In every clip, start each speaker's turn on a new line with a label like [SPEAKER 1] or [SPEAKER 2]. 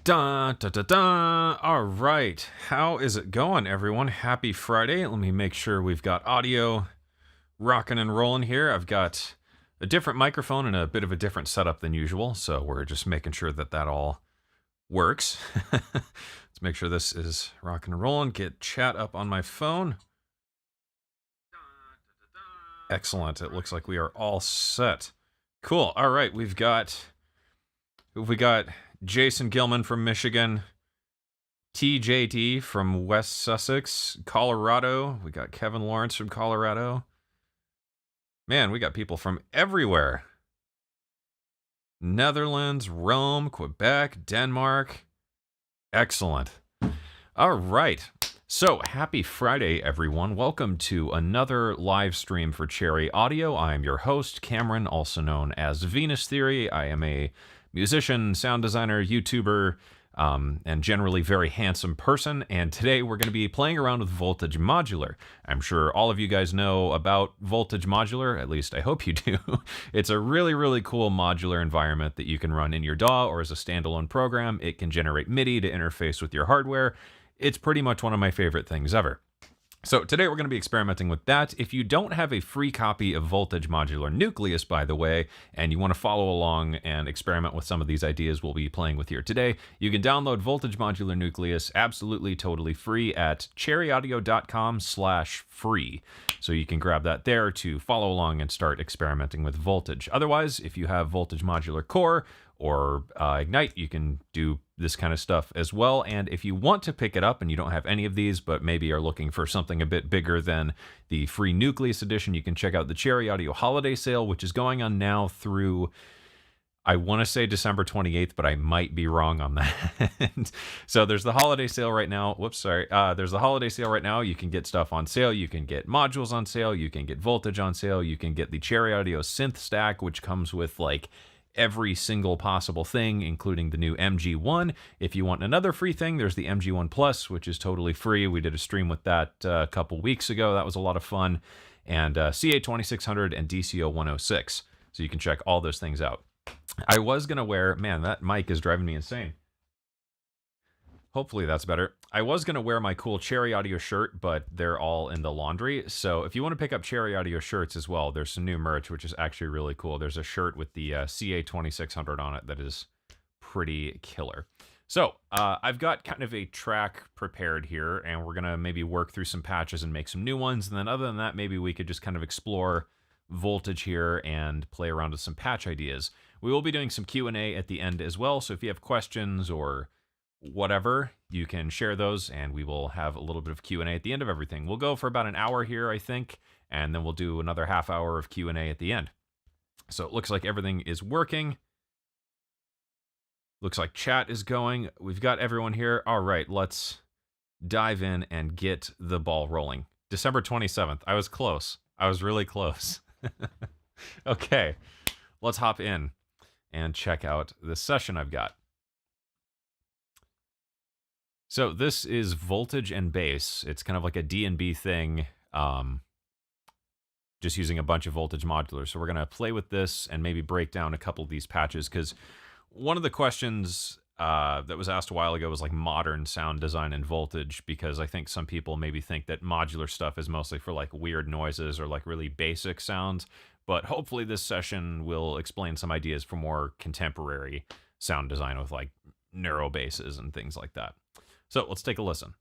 [SPEAKER 1] Dun, dun, dun, dun. All right. How is it going, everyone? Happy Friday. Let me make sure we've got audio rocking and rolling here. I've got a different microphone and a bit of a different setup than usual, so we're just making sure that all works. Let's make sure this is rocking and rolling. Get chat up on my phone. Excellent. It looks like we are all set. Cool. All right. We've got Jason Gilman from Michigan, TJD from West Sussex, Colorado. We got Kevin Lawrence from Colorado. Man, we got people from everywhere. Netherlands, Rome, Quebec, Denmark. Excellent. All right. So, happy Friday, everyone. Welcome to another live stream for Cherry Audio. I am your host, Cameron, also known as Venus Theory. I am a musician, sound designer, YouTuber, and generally very handsome person. And today we're going to be playing around with Voltage Modular. I'm sure all of you guys know about Voltage Modular, at least I hope you do. It's a really, really cool modular environment that you can run in your DAW or as a standalone program. It can generate MIDI to interface with your hardware. It's pretty much one of my favorite things ever. So today we're going to be experimenting with that. If you don't have a free copy of Voltage Modular Nucleus, by the way, and you want to follow along and experiment with some of these ideas we'll be playing with here today, you can download Voltage Modular Nucleus absolutely totally free at cherryaudio.com/free. So you can grab that there to follow along and start experimenting with Voltage. Otherwise, if you have Voltage Modular Core or Ignite, you can do this kind of stuff as well. And if you want to pick it up and you don't have any of these, but maybe are looking for something a bit bigger than the free Nucleus edition, you can check out the Cherry Audio Holiday Sale, which is going on now through, I want to say December 28th, but I might be wrong on that. So there's the holiday sale right now. There's the holiday sale right now. You can get stuff on sale. You can get modules on sale. You can get Voltage on sale. You can get the Cherry Audio Synth Stack, which comes with like every single possible thing, including the new MG1. If you want another free thing, there's the MG1 Plus, which is totally free. We did a stream with that a couple weeks ago. That was a lot of fun. And CA2600 and DCO106. So you can check all those things out. I was going to wear, man, that mic is driving me insane. Hopefully that's better. I was going to wear my cool Cherry Audio shirt, but they're all in the laundry. So if you want to pick up Cherry Audio shirts as well, there's some new merch, which is actually really cool. There's a shirt with the CA2600 on it that is pretty killer. So I've got kind of a track prepared here, and we're going to maybe work through some patches and make some new ones. And then other than that, maybe we could just kind of explore Voltage here and play around with some patch ideas. We will be doing some Q&A at the end as well. So if you have questions or whatever, you can share those, and we will have a little bit of Q&A at the end of everything. We'll go for about an hour here, I think, and then we'll do another half hour of Q&A at the end. So it looks like everything is working. Looks like chat is going. We've got everyone here. All right, let's dive in and get the ball rolling. December 27th. I was close. I was really close. Okay, let's hop in and check out this session I've got. So this is Voltage and Bass. It's kind of like a D&B thing, just using a bunch of Voltage Modular. So we're going to play with this and maybe break down a couple of these patches, because one of the questions that was asked a while ago was like modern sound design in Voltage, because I think some people maybe think that modular stuff is mostly for like weird noises or like really basic sounds. But hopefully this session will explain some ideas for more contemporary sound design with like neuro basses and things like that. So let's take a listen.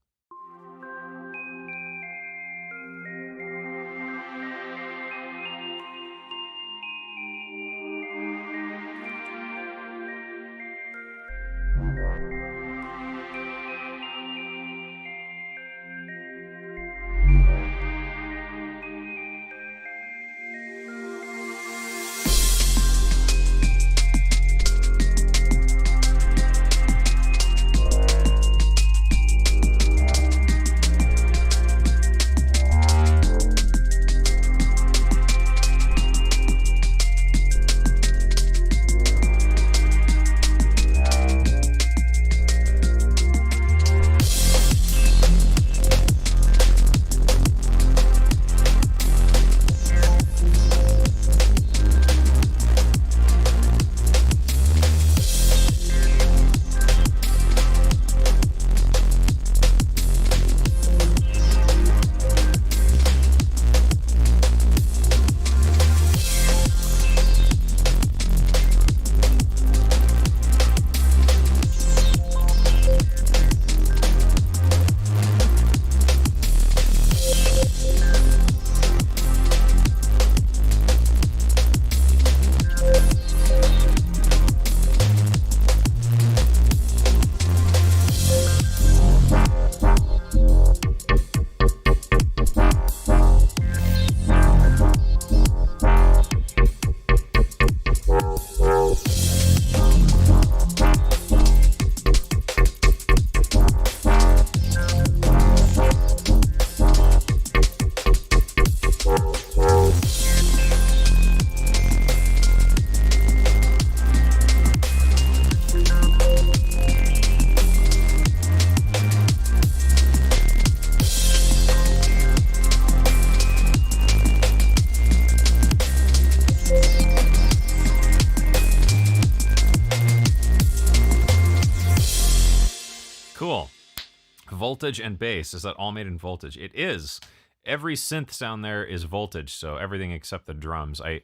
[SPEAKER 1] Voltage and bass, is that all made in Voltage? It is. Every synth sound there is Voltage, so everything except the drums. I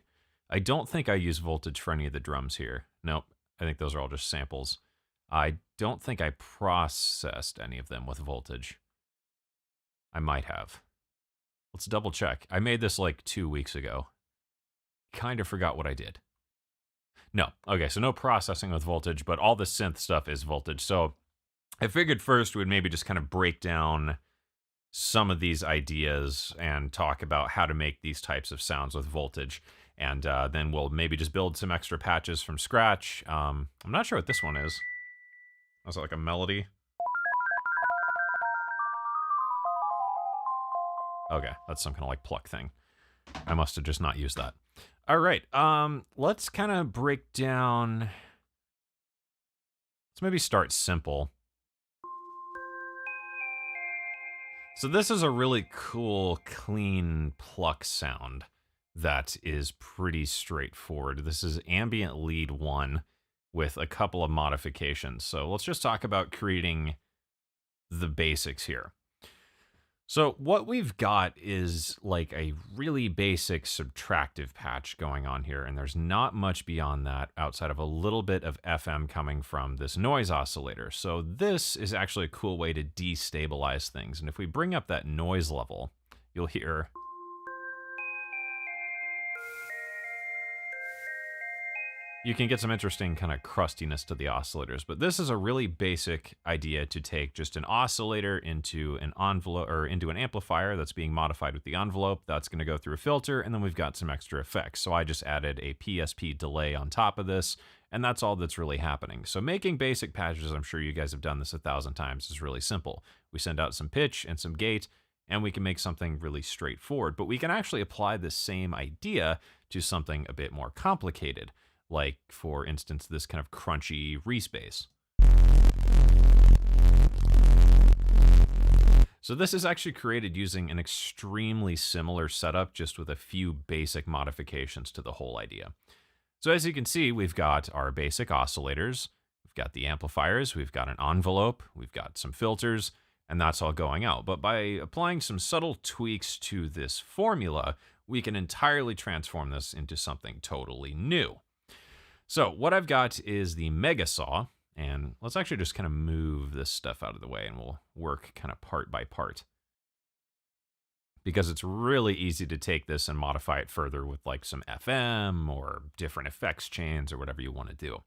[SPEAKER 1] don't think I use Voltage for any of the drums here. Nope, I think those are all just samples. I don't think I processed any of them with Voltage. I might have. Let's double check. I made this like 2 weeks ago. Kind of forgot what I did. No, okay, so no processing with Voltage, but all the synth stuff is Voltage. So I figured first we'd maybe just kind of break down some of these ideas and talk about how to make these types of sounds with Voltage. And then we'll maybe just build some extra patches from scratch. I'm not sure what this one is. Was it like a melody? Okay, that's some kind of like pluck thing. I must have just not used that. All right, let's kind of break down. Let's maybe start simple. So this is a really cool, clean pluck sound that is pretty straightforward. This is ambient lead 1 with a couple of modifications. So let's just talk about creating the basics here. So what we've got is like a really basic subtractive patch going on here, and there's not much beyond that outside of a little bit of FM coming from this noise oscillator. So this is actually a cool way to destabilize things. And if we bring up that noise level, you'll hear you can get some interesting kind of crustiness to the oscillators, but this is a really basic idea to take just an oscillator into an envelope or into an amplifier that's being modified with the envelope. That's going to go through a filter, and then we've got some extra effects. So I just added a PSP delay on top of this, and that's all that's really happening. So making basic patches, I'm sure you guys have done this 1,000 times, is really simple. We send out some pitch and some gate, and we can make something really straightforward, but we can actually apply the same idea to something a bit more complicated. Like, for instance, this kind of crunchy respace. So this is actually created using an extremely similar setup, just with a few basic modifications to the whole idea. So as you can see, we've got our basic oscillators, we've got the amplifiers, we've got an envelope, we've got some filters, and that's all going out. But by applying some subtle tweaks to this formula, we can entirely transform this into something totally new. So what I've got is the mega saw, and let's actually just kind of move this stuff out of the way, and we'll work kind of part by part. Because it's really easy to take this and modify it further with like some FM or different effects chains or whatever you want to do.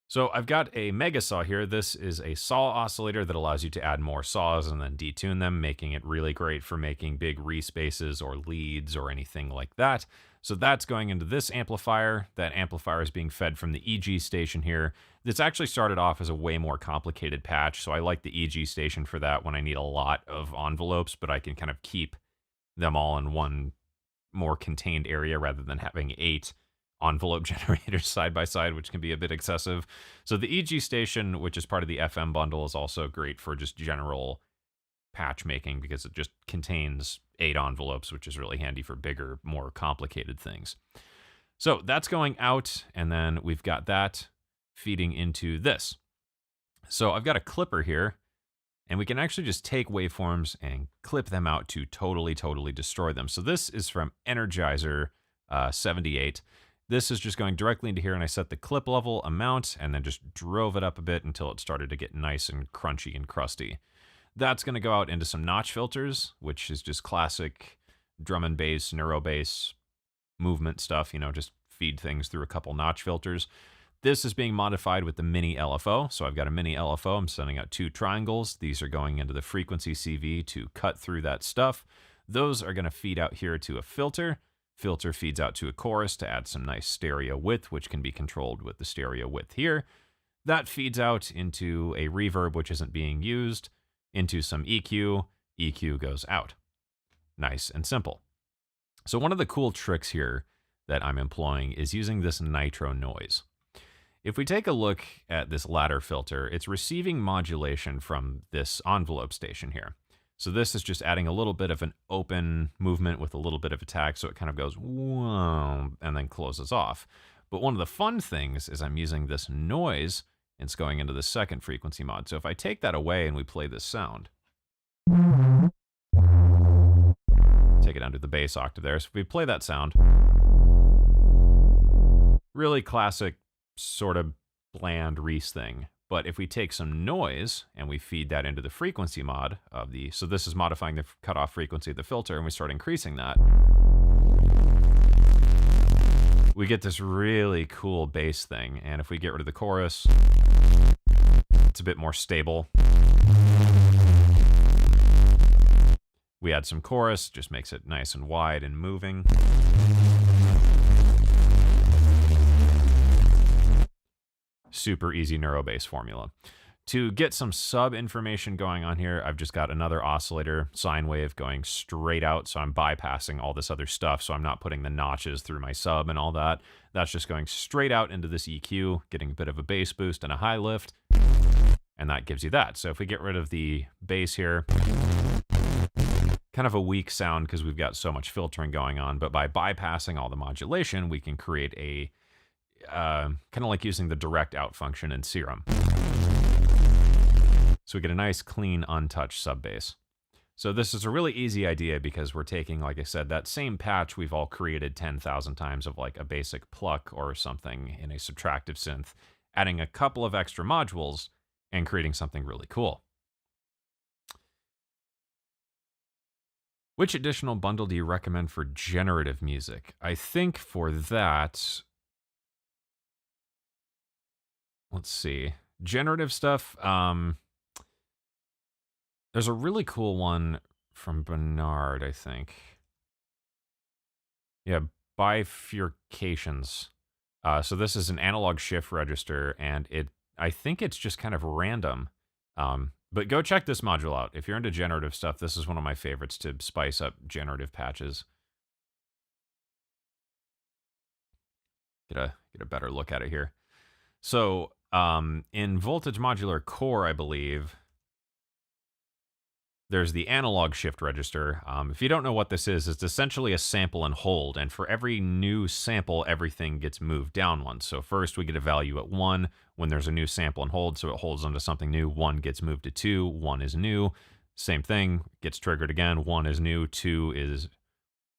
[SPEAKER 1] So I've got a mega saw here. This is a saw oscillator that allows you to add more saws and then detune them, making it really great for making big respaces or leads or anything like that. So that's going into this amplifier. That amplifier is being fed from the EG station here. This actually started off as a way more complicated patch, so I like the EG station for that when I need a lot of envelopes, but I can kind of keep them all in one more contained area rather than having 8 envelope generators side by side, which can be a bit excessive. So the EG station, which is part of the FM bundle, is also great for just general patch making because it just contains 8 envelopes, which is really handy for bigger, more complicated things. So that's going out, and then we've got that feeding into this. So I've got a clipper here, and we can actually just take waveforms and clip them out to totally destroy them. So this is from Energizer 78. This is just going directly into here, and I set the clip level amount and then just drove it up a bit until it started to get nice and crunchy and crusty. That's going to go out into some notch filters, which is just classic drum and bass, neuro bass movement stuff, just feed things through a couple notch filters. This is being modified with the mini LFO. So I've got a mini LFO. I'm sending out 2 triangles. These are going into the frequency CV to cut through that stuff. Those are going to feed out here to a filter. Filter feeds out to a chorus to add some nice stereo width, which can be controlled with the stereo width here. That feeds out into a reverb, which isn't being used, into some EQ. EQ goes out. Nice and simple. So one of the cool tricks here that I'm employing is using this nitro noise. If we take a look at this ladder filter, it's receiving modulation from this envelope station here. So this is just adding a little bit of an open movement with a little bit of attack, so it kind of goes whoa and then closes off. But one of the fun things is I'm using this noise It's going into the second frequency mod. So if I take that away and we play this sound, take it down to the bass octave there. So if we play that sound, really classic sort of bland Reese thing. But if we take some noise and we feed that into the frequency mod of the, so this is modifying the cutoff frequency of the filter, and we start increasing that, we get this really cool bass thing. And if we get rid of the chorus, it's a bit more stable. We add some chorus, just makes it nice and wide and moving. Super easy neurobass formula. To get some sub information going on here, I've just got another oscillator sine wave going straight out, so I'm bypassing all this other stuff, so I'm not putting the notches through my sub and all that. That's just going straight out into this EQ, getting a bit of a bass boost and a high lift, and that gives you that. So if we get rid of the bass here, kind of a weak sound because we've got so much filtering going on, but by bypassing all the modulation, we can create a kind of like using the direct out function in Serum. So we get a nice, clean, untouched sub bass. So this is a really easy idea because we're taking, like I said, that same patch we've all created 10,000 times of like a basic pluck or something in a subtractive synth, adding a couple of extra modules and creating something really cool. Which additional bundle do you recommend for generative music? I think for that, let's see, generative stuff, there's a really cool one from Bernard, I think. Yeah, bifurcations. So this is an analog shift register, and I think it's just kind of random. But go check this module out. If you're into generative stuff, this is one of my favorites to spice up generative patches. Get a better look at it here. So in Voltage Modular Core, I believe, there's the analog shift register. If you don't know what this is, it's essentially a sample and hold. And for every new sample, everything gets moved down one. So first we get a value at 1 when there's a new sample and hold. So it holds onto something new. 1 gets moved to 2. 1 is new. Same thing, gets triggered again. 1 is new. 2 is,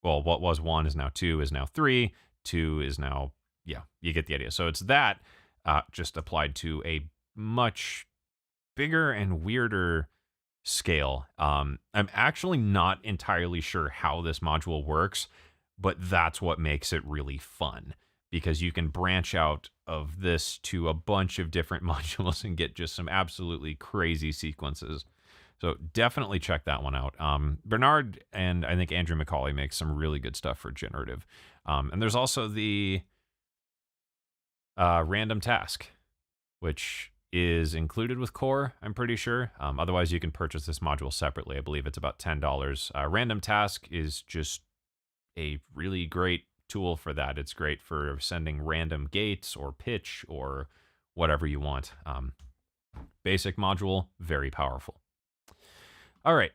[SPEAKER 1] well, what was 1 is now 2 is now 3. 2 is now, yeah, you get the idea. So it's that just applied to a much bigger and weirder scale. I'm actually not entirely sure how this module works, but that's what makes it really fun, because you can branch out of this to a bunch of different modules and get just some absolutely crazy sequences. So definitely check that one out. Bernard and I think Andrew McCauley make some really good stuff for generative. And there's also the random task, which is included with Core, I'm pretty sure. Otherwise, you can purchase this module separately. I believe it's about $10. Random task is just a really great tool for that. It's great for sending random gates or pitch or whatever you want. Basic module, very powerful. All right,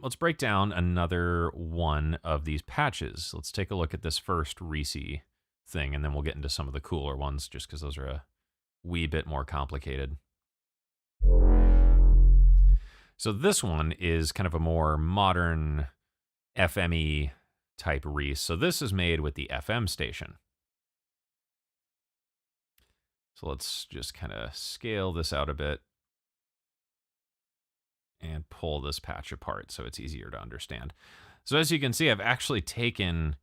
[SPEAKER 1] let's break down another one of these patches. Let's take a look at this first Reese thing, and then we'll get into some of the cooler ones, just because those are a wee bit more complicated. So this one is kind of a more modern FME type Reese. So this is made with the FM station. So let's just kind of scale this out a bit and pull this patch apart so it's easier to understand. So as you can see, I've actually taken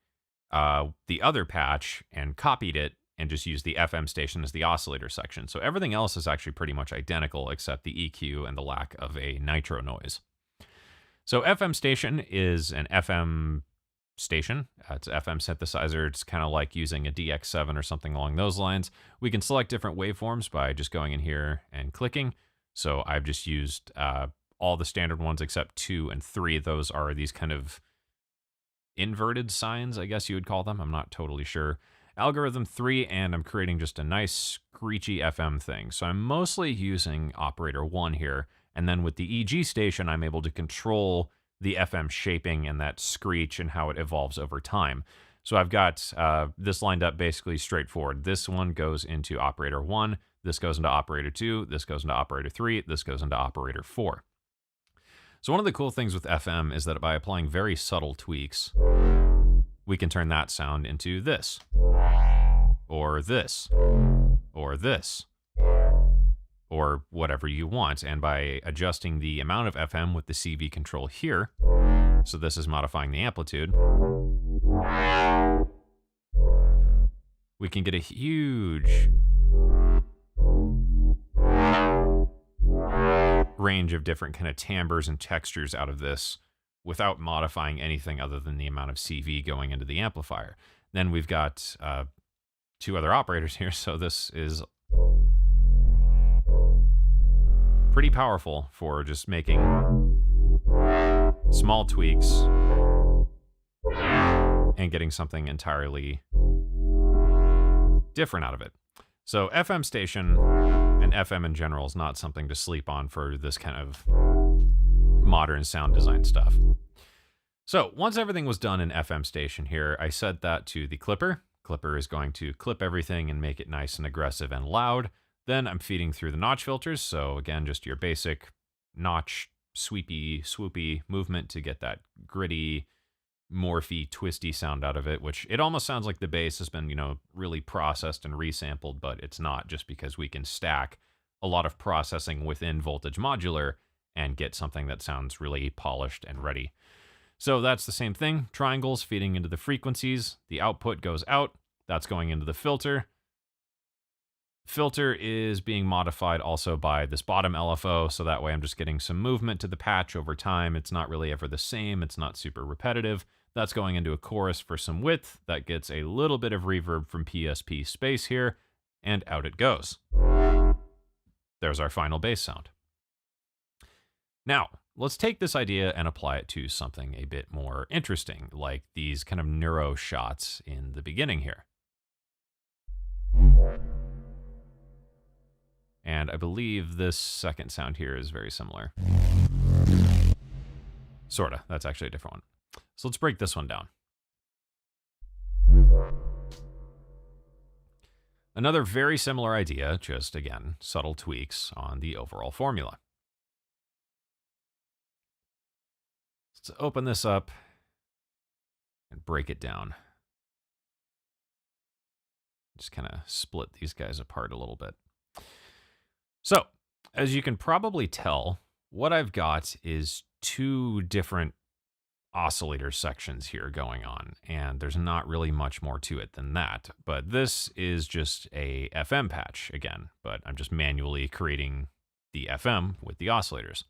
[SPEAKER 1] the other patch and copied it and just used the FM station as the oscillator section. So everything else is actually pretty much identical except the EQ and the lack of a nitro noise. So FM station is an FM station. It's an FM synthesizer. It's kind of like using a DX7 or something along those lines. We can select different waveforms by just going in here and clicking. So I've just used all the standard ones except 2 and 3. Those are these kind of inverted sines, I guess you would call them. I'm not totally sure. Algorithm 3, and I'm creating just a nice screechy FM thing. So I'm mostly using operator 1 here, and then with the EG station, I'm able to control the FM shaping and that screech and how it evolves over time. So I've got this lined up basically straightforward. This one goes into operator 1, this goes into operator 2, this goes into operator 3, this goes into operator 4. So one of the cool things with FM is that by applying very subtle tweaks, we can turn that sound into this, or this, or this, or whatever you want. And by adjusting the amount of FM with the CV control here, so this is modifying the amplitude, we can get a huge range of different kind of timbres and textures out of this without modifying anything other than the amount of CV going into the amplifier. Then we've got two other operators here, so this is pretty powerful for just making small tweaks and getting something entirely different out of it. So FM station and FM in general is not something to sleep on for this kind of modern sound design stuff. So once everything was done in FM station here, I set that to the clipper. Clipper is going to clip everything and make it nice and aggressive and loud. Then I'm feeding through the notch filters. So again, just your basic notch, sweepy, swoopy movement to get that gritty, morphy, twisty sound out of it, which it almost sounds like the bass has been, really processed and resampled, but it's not, just because we can stack a lot of processing within Voltage Modular and get something that sounds really polished and ready. So that's the same thing. Triangles feeding into the frequencies. The output goes out. That's going into the filter. Filter is being modified also by this bottom LFO, so that way I'm just getting some movement to the patch over time. It's not really ever the same. It's not super repetitive. That's going into a chorus for some width. That gets a little bit of reverb from PSP space here, and out it goes. There's our final bass sound. Now, let's take this idea and apply it to something a bit more interesting, like these kind of neuro shots in the beginning here. And I believe this second sound here is very similar. Sorta, that's actually a different one. So let's break this one down. Another very similar idea, just again, subtle tweaks on the overall formula. Let's open this up and break it down. Just kind of split these guys apart a little bit. So, as you can probably tell, what I've got is two different oscillator sections here going on, and there's not really much more to it than that. But this is just a FM patch again, but I'm just manually creating the FM with the oscillators.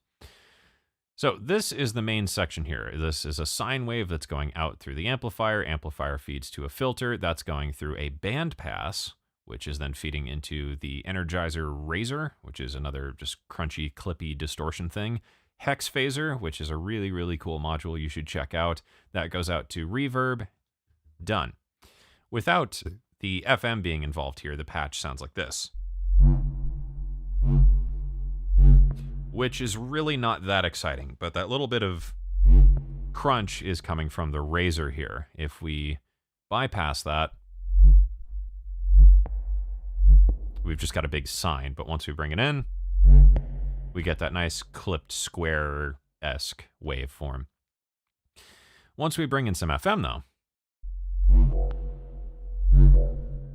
[SPEAKER 1] So this is the main section here. This is a sine wave that's going out through the amplifier. Amplifier feeds to a filter that's going through a band pass, which is then feeding into the Energizer Razor, which is another just crunchy, clippy distortion thing. Hex Phaser, which is a really, really cool module you should check out. That goes out to reverb. Done. Without the FM being involved here, the patch sounds like this, which is really not that exciting, but that little bit of crunch is coming from the Razor here. If we bypass that, we've just got a big sine, but once we bring it in, we get that nice clipped square-esque waveform. Once we bring in some FM, though,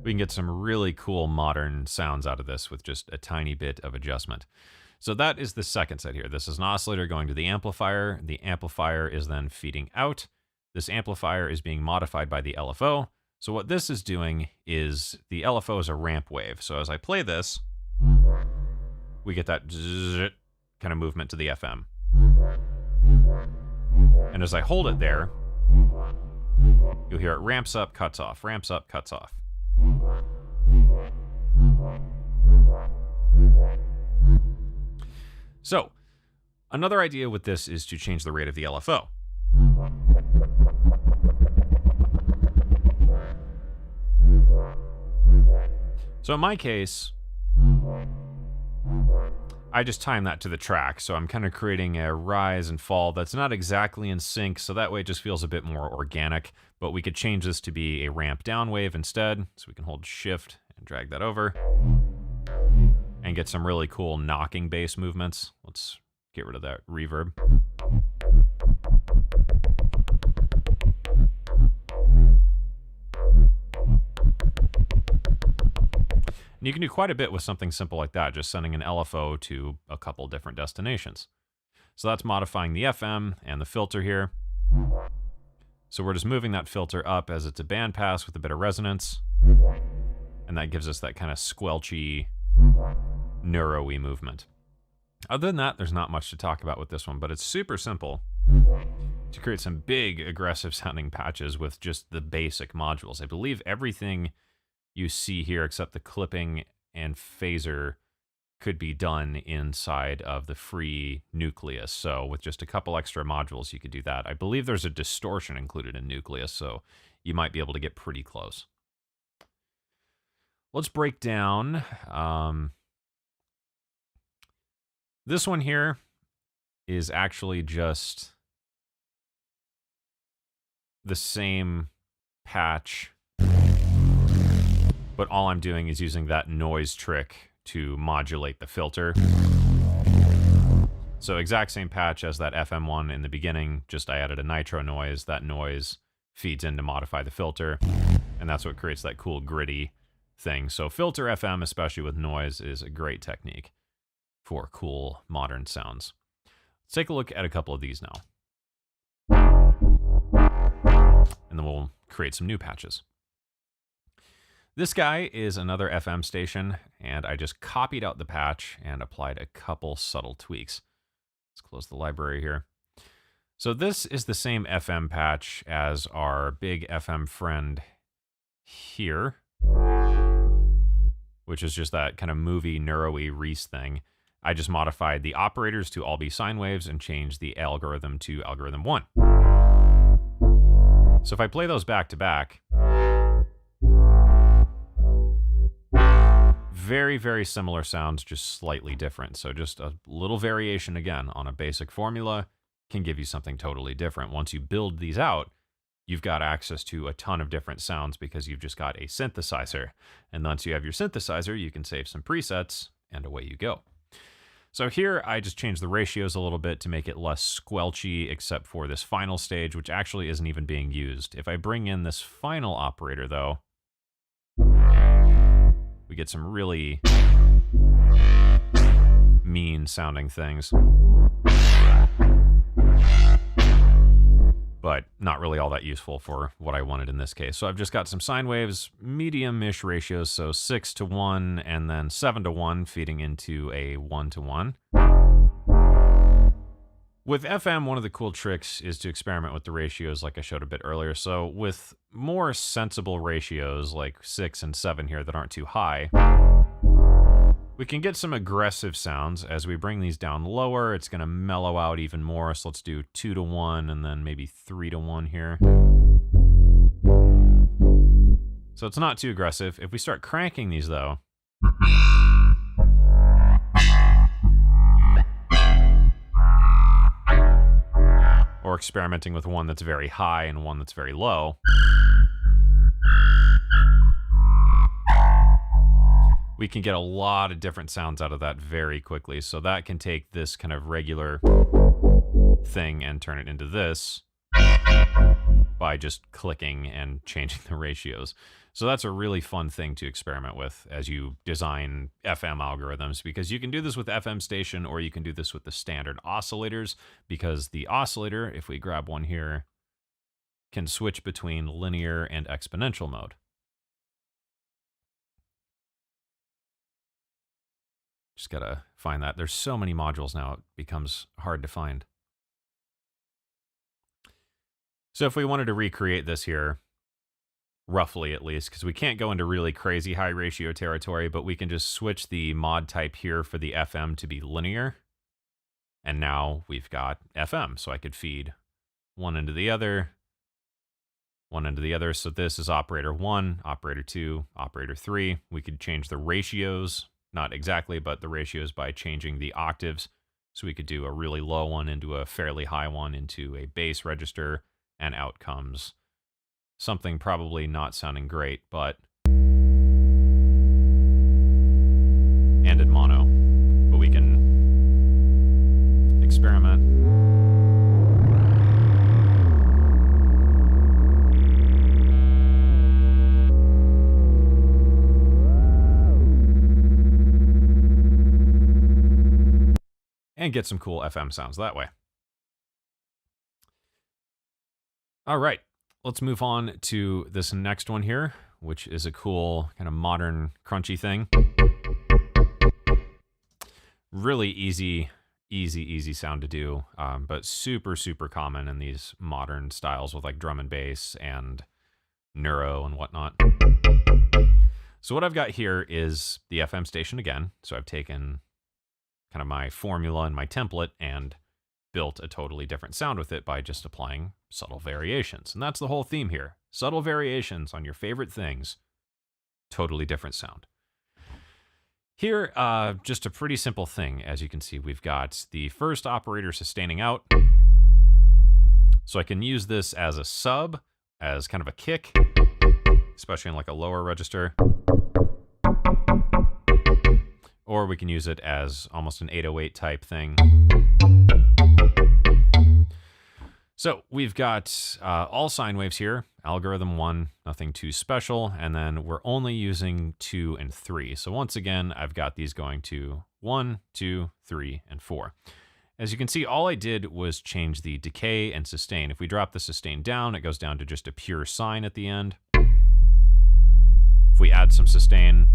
[SPEAKER 1] we can get some really cool modern sounds out of this with just a tiny bit of adjustment. So that is the second set here. This is an oscillator going to the amplifier. The amplifier is then feeding out. This amplifier is being modified by the LFO. So what this is doing is the LFO is a ramp wave. So as I play this, we get that kind of movement to the FM. And as I hold it there, you'll hear it ramps up, cuts off, ramps up, cuts off. So, another idea with this is to change the rate of the LFO. So in my case, I just time that to the track, so I'm kind of creating a rise and fall that's not exactly in sync, so that way it just feels a bit more organic, but we could change this to be a ramp down wave instead, so we can hold shift and drag that over. and get some really cool knocking bass movements. Let's get rid of that reverb. And you can do quite a bit with something simple like that, just sending an LFO to a couple different destinations. So that's modifying the FM and the filter here. So we're just moving that filter up as it's a bandpass with a bit of resonance. And that gives us that kind of squelchy, neuro-y movement. Other than that, there's not much to talk about with this one, but it's super simple to create some big, aggressive sounding patches with just the basic modules. I believe everything you see here, except the clipping and phaser, could be done inside of the free Nucleus. So with just a couple extra modules, you could do that. I believe there's a distortion included in Nucleus, so you might be able to get pretty close. Let's break down this one here is actually just the same patch, but all I'm doing is using that noise trick to modulate the filter. So exact same patch as that FM one in the beginning, just I added a nitro noise. That noise feeds in to modify the filter, and that's what creates that cool gritty thing. So filter FM, especially with noise, is a great technique for cool modern sounds. Let's take a look at a couple of these now. And then we'll create some new patches. This guy is another FM station, and I just copied out the patch and applied a couple subtle tweaks. Let's close the library here. So this is the same FM patch as our big FM friend here, which is just that kind of movie neuro-y Reese thing. I just modified the operators to all be sine waves and changed the algorithm to algorithm 1. So if I play those back to back, very, very similar sounds, just slightly different. So just a little variation again on a basic formula can give you something totally different. Once you build these out, you've got access to a ton of different sounds because you've just got a synthesizer. And once you have your synthesizer, you can save some presets and away you go. So here I just changed the ratios a little bit to make it less squelchy, except for this final stage, which actually isn't even being used. If I bring in this final operator though, we get some really mean sounding things, but not really all that useful for what I wanted in this case. So I've just got some sine waves, medium-ish ratios, so 6:1 and then 7:1 feeding into a 1:1. With FM, one of the cool tricks is to experiment with the ratios like I showed a bit earlier. So with more sensible ratios like 6 and 7 here that aren't too high, we can get some aggressive sounds. As we bring these down lower, it's going to mellow out even more. So let's do 2:1 and then maybe 3:1 here. So it's not too aggressive. If we start cranking these though, or experimenting with one that's very high and one that's very low, we can get a lot of different sounds out of that very quickly. So that can take this kind of regular thing and turn it into this by just clicking and changing the ratios. So that's a really fun thing to experiment with as you design FM algorithms, because you can do this with FM station or you can do this with the standard oscillators, because the oscillator, if we grab one here, can switch between linear and exponential mode. Just gotta find that. There's so many modules now, it becomes hard to find. So if we wanted to recreate this here, roughly at least, because we can't go into really crazy high ratio territory, but we can just switch the mod type here for the FM to be linear. And now we've got FM, so I could feed one into the other, one into the other. So this is operator 1, operator 2, operator 3. We could change the ratios, not exactly, but the ratios by changing the octaves. So we could do a really low one into a fairly high one into a bass register, and out comes something probably not sounding great, but... And one-handed mono, but we can experiment. And get some cool FM sounds that way. All right, let's move on to this next one here, which is a cool kind of modern crunchy thing. Really easy sound to do, but super common in these modern styles with like drum and bass and neuro and whatnot. So what I've got here is the FM station again. So I've taken kind of my formula and my template and built a totally different sound with it by just applying subtle variations. And that's the whole theme here. Subtle variations on your favorite things, totally different sound. Here, just a pretty simple thing. As you can see, we've got the first operator sustaining out. So I can use this as a sub, as kind of a kick, especially in like a lower register. Or we can use it as almost an 808 type thing. So we've got all sine waves here, algorithm 1, nothing too special, and then we're only using 2 and 3. So once again, I've got these going to 1, 2, 3, and 4. As you can see, all I did was change the decay and sustain. If we drop the sustain down, it goes down to just a pure sine at the end. If we add some sustain,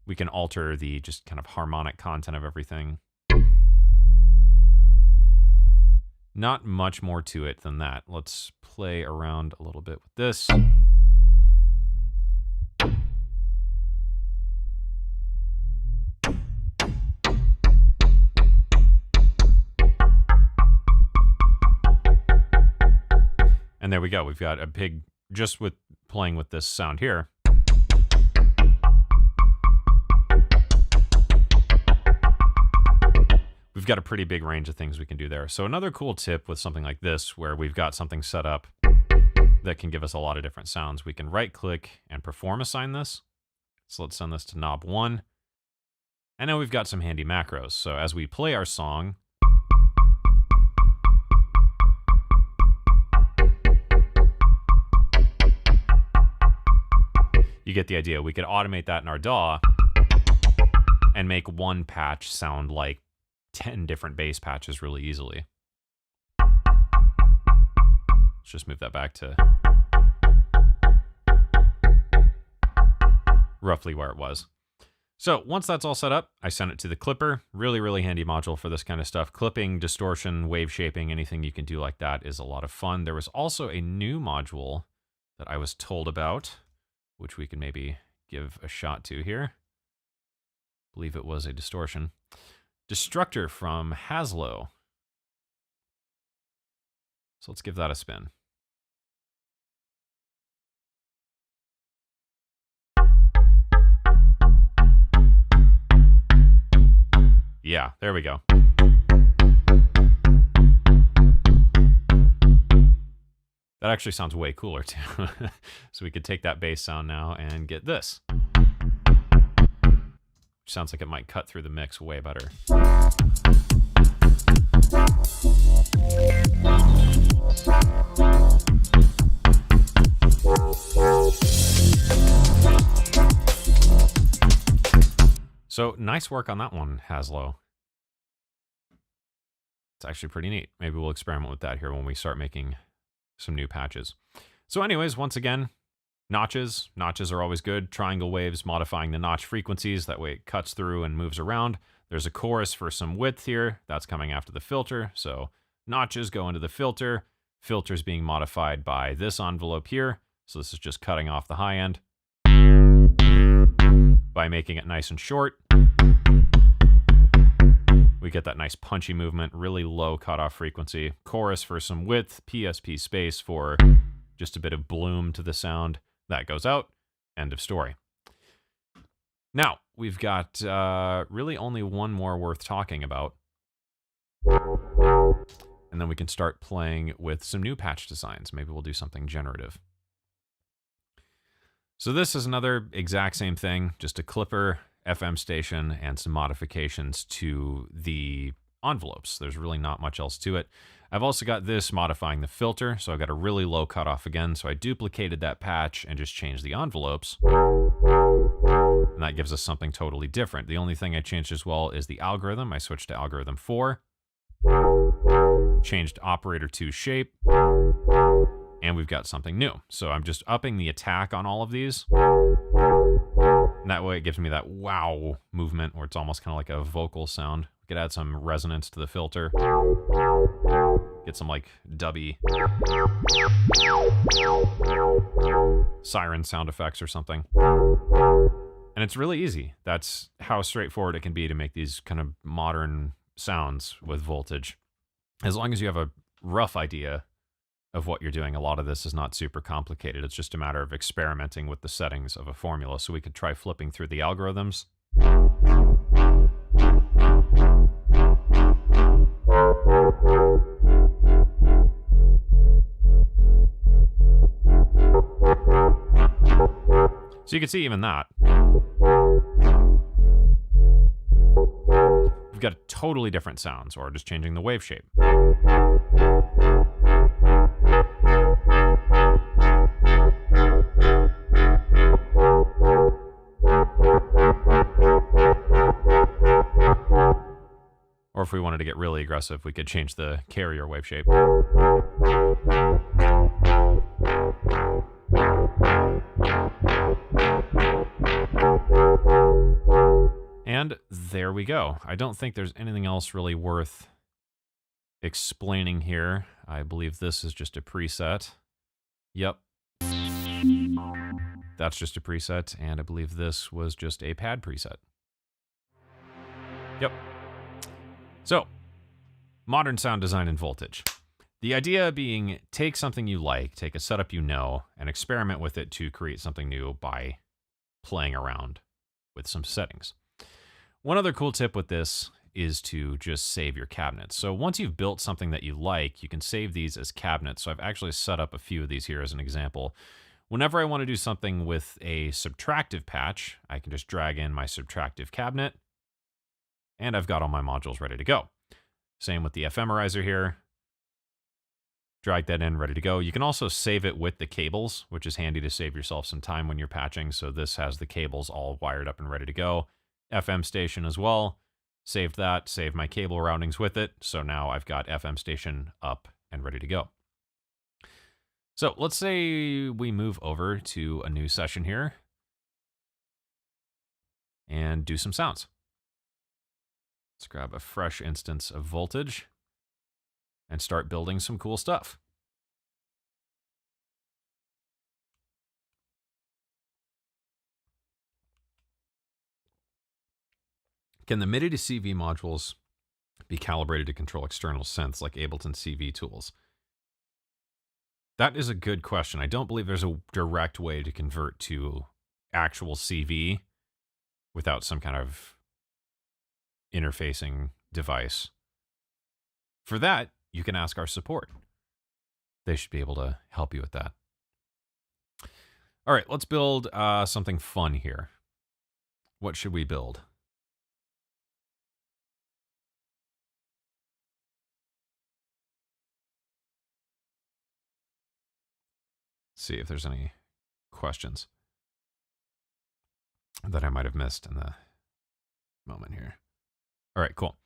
[SPEAKER 1] we can alter the just kind of harmonic content of everything. Not much more to it than that. Let's play around a little bit with this. And there we go. We've got a big, just with playing with this sound here. We've got a pretty big range of things we can do there. So another cool tip with something like this, where we've got something set up that can give us a lot of different sounds, we can right click and perform assign this. So let's send this to knob 1. And now we've got some handy macros. So as we play our song, you get the idea. We could automate that in our DAW and make one patch sound like 10 different bass patches really easily. Let's just move that back to roughly where it was. So once that's all set up, I send it to the clipper. Really handy module for this kind of stuff. Clipping, distortion, wave shaping, anything you can do like that is a lot of fun. There was also a new module that I was told about, which we can maybe give a shot to here. I believe it was a distortion. Destructor from Haslo. So let's give that a spin. Yeah, there we go. That actually sounds way cooler too. So we could take that bass sound now and get this. Which sounds like it might cut through the mix way better. So nice work on that one, Haslo. It's actually pretty neat. Maybe we'll experiment with that here when we start making some new patches. So anyways, once again, notches. Notches are always good. Triangle waves, modifying the notch frequencies. That way it cuts through and moves around. There's a chorus for some width here. That's coming after the filter. So notches go into the filter. Filter's being modified by this envelope here. So this is just cutting off the high end by making it nice and short. We get that nice punchy movement, really low cutoff frequency. Chorus for some width, PSP space for just a bit of bloom to the sound. That goes out. End of story. Now, we've got really only one more worth talking about. And then we can start playing with some new patch designs. Maybe we'll do something generative. So this is another exact same thing, just a clipper, FM station, and some modifications to the envelopes. There's really not much else to it. I've also got this modifying the filter, so I've got a really low cutoff again, so I duplicated that patch and just changed the envelopes. And that gives us something totally different. The only thing I changed as well is the algorithm. I switched to algorithm 4, changed operator 2 shape, and we've got something new. So I'm just upping the attack on all of these. And that way it gives me that wow movement where it's almost kind of like a vocal sound. We could add some resonance to the filter. Get some like dubby siren sound effects or something. And it's really easy. That's how straightforward it can be to make these kind of modern sounds with Voltage. As long as you have a rough idea of what you're doing, a lot of this is not super complicated. It's just a matter of experimenting with the settings of a formula. So we could try flipping through the algorithms. So you can see even that. We've got totally different sounds, or just changing the wave shape. Or if we wanted to get really aggressive, we could change the carrier wave shape. And there we go. I don't think there's anything else really worth explaining here. I believe this is just a preset. Yep. That's just a preset, and I believe this was just a pad preset. Yep. So, modern sound design and Voltage. The idea being, take something you like, take a setup you know, and experiment with it to create something new by playing around with some settings. One other cool tip with this is to just save your cabinets. So once you've built something that you like, you can save these as cabinets. So I've actually set up a few of these here as an example. Whenever I want to do something with a subtractive patch, I can just drag in my subtractive cabinet, and I've got all my modules ready to go. Same with the ephemerizer here. Drag that in, ready to go. You can also save it with the cables, which is handy to save yourself some time when you're patching. So this has the cables all wired up and ready to go. FM station as well. Saved that, saved my cable routings with it. So now I've got FM station up and ready to go. So let's say we move over to a new session here and do some sounds. Let's grab a fresh instance of Voltage and start building some cool stuff. Can the MIDI to CV modules be calibrated to control external synths like Ableton CV tools? That is a good question. I don't believe there's a direct way to convert to actual CV without some kind of interfacing device. For that, you can ask our support. They should be able to help you with that. All right, let's build something fun here. What should we build? See if there's any questions that I might have missed in the moment here. All right, cool.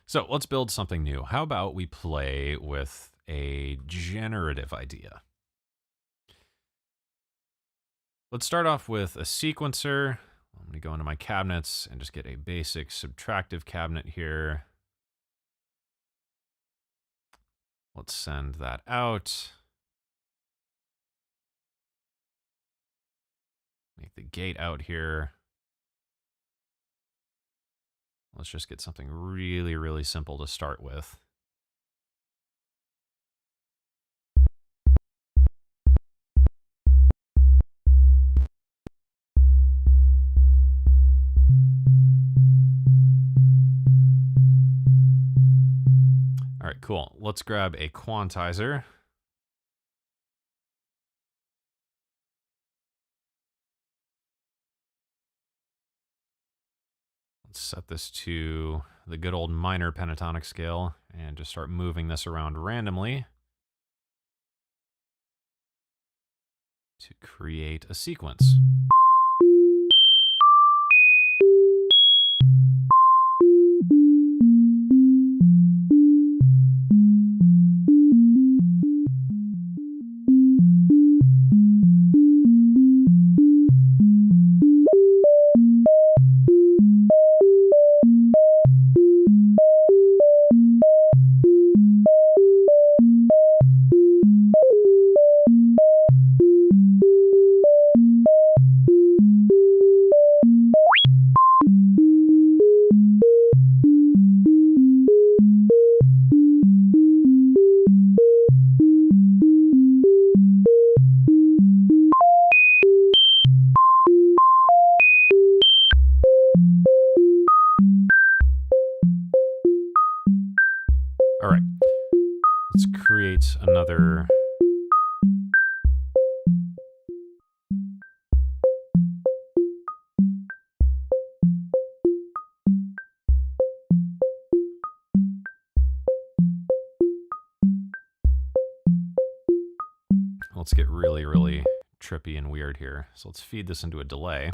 [SPEAKER 1] So let's build something new. How about we play with a generative idea? Let's start off with a sequencer. I'm going to go into my cabinets and just get a basic subtractive cabinet here. Let's send that out. Make the gate out here. Let's just get something really, really simple to start with. All right, cool. Let's grab a quantizer. set this to the good old minor pentatonic scale and just start moving this around randomly to create a sequence. All right, let's create another. Let's get really, really trippy and weird here. So let's feed this into a delay.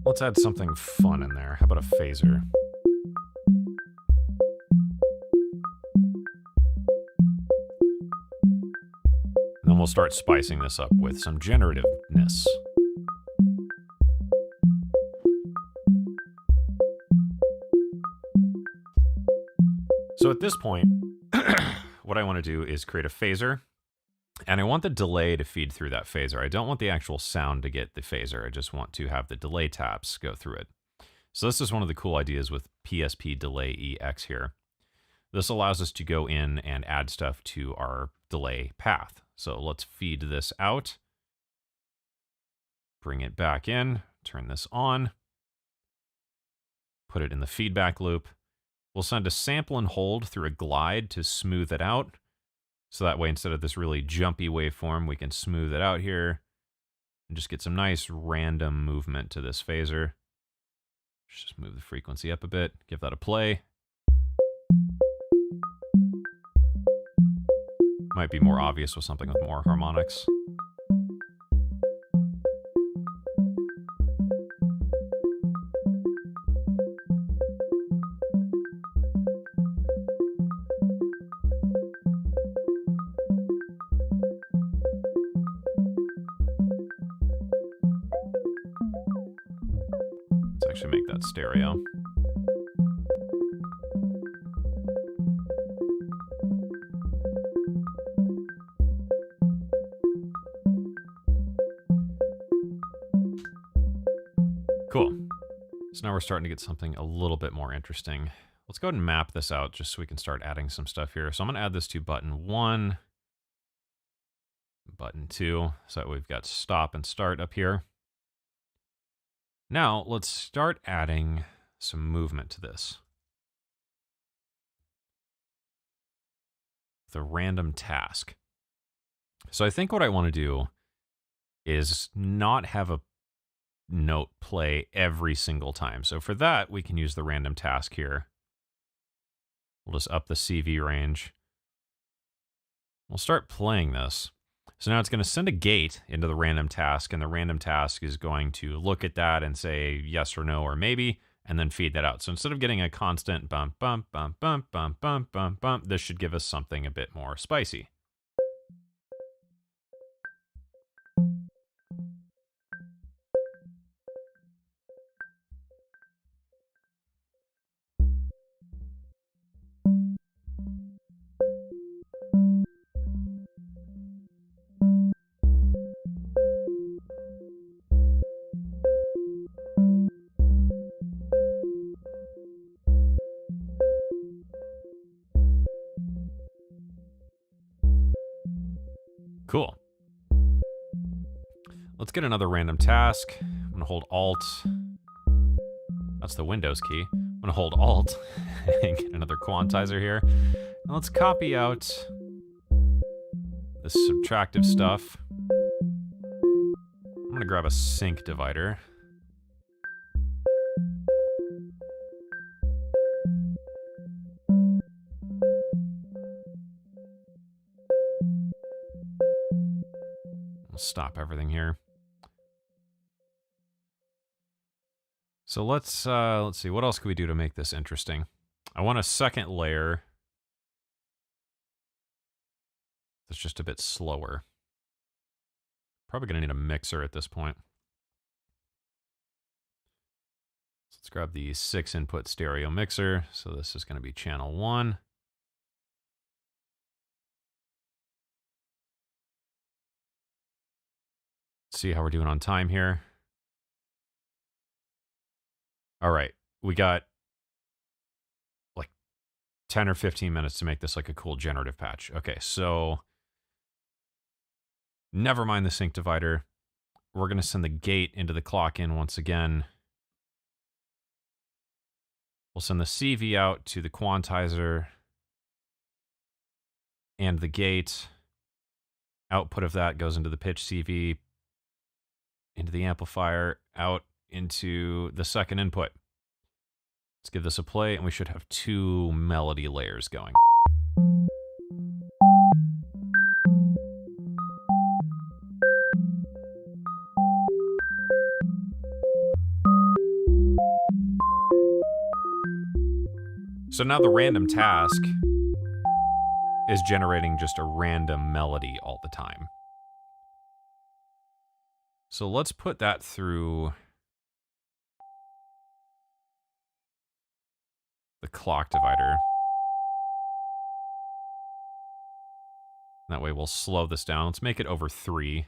[SPEAKER 1] Let's add something fun in there. How about a phaser? And then we'll start spicing this up with some generativeness. So at this point, what I want to do is create a phaser. And I want the delay to feed through that phaser. I don't want the actual sound to get the phaser. I just want to have the delay taps go through it. So this is one of the cool ideas with PSP Delay EX here. This allows us to go in and add stuff to our delay path. So let's feed this out. Bring it back in. Turn this on. Put it in the feedback loop. We'll send a sample and hold through a glide to smooth it out. So that way, instead of this really jumpy waveform, we can smooth it out here and just get some nice random movement to this phaser. Just move the frequency up a bit, give that a play. Might be more obvious with something with more harmonics. Actually make that stereo. Cool. So now we're starting to get something a little bit more interesting. Let's go ahead and map this out just so we can start adding some stuff here. So I'm going to add this to button 1, button 2, so that we've got stop and start up here. Now, let's start adding some movement to this. The random task. So I think what I want to do is not have a note play every single time. So for that, we can use the random task here. We'll just up the CV range. We'll start playing this. So now it's going to send a gate into the random task, and the random task is going to look at that and say yes or no or maybe, and then feed that out. So instead of getting a constant bump, bump, bump, bump, bump, bump, bump, bump, this should give us something a bit more spicy. Cool. Let's get another random task. I'm going to hold Alt. That's the Windows key. I'm going to hold Alt and get another quantizer here. Now let's copy out this subtractive stuff. I'm going to grab a sync divider. We'll stop everything here. So let's see, what else can we do to make this interesting? I want a second layer that's just a bit slower. Probably gonna need a mixer at this point. So let's grab the 6-input stereo mixer. So this is gonna be channel 1. Let's see how we're doing on time here. All right, we got like 10 or 15 minutes to make this like a cool generative patch. Okay, so never mind the sync divider. We're going to send the gate into the clock in once again. We'll send the CV out to the quantizer and the gate. Output of that goes into the pitch CV, into the amplifier, out into the second input. Let's give this a play, and we should have 2 melody layers going. So now the random task is generating just a random melody all the time. So let's put that through the clock divider. That way we'll slow this down. Let's make it over 3.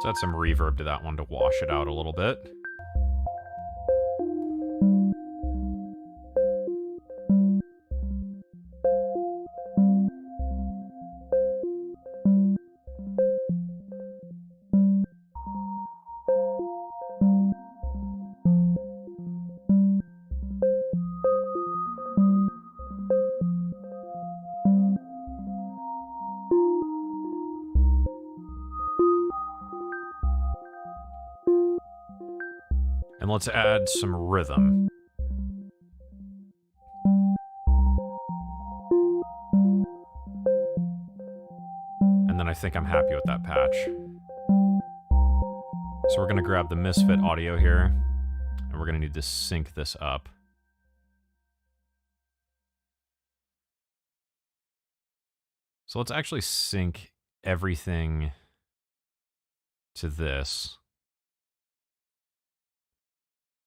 [SPEAKER 1] Let's add some reverb to that one to wash it out a little bit. And let's add some rhythm. And then I think I'm happy with that patch. So we're going to grab the Misfit audio here, and we're going to need to sync this up. So let's actually sync everything to this.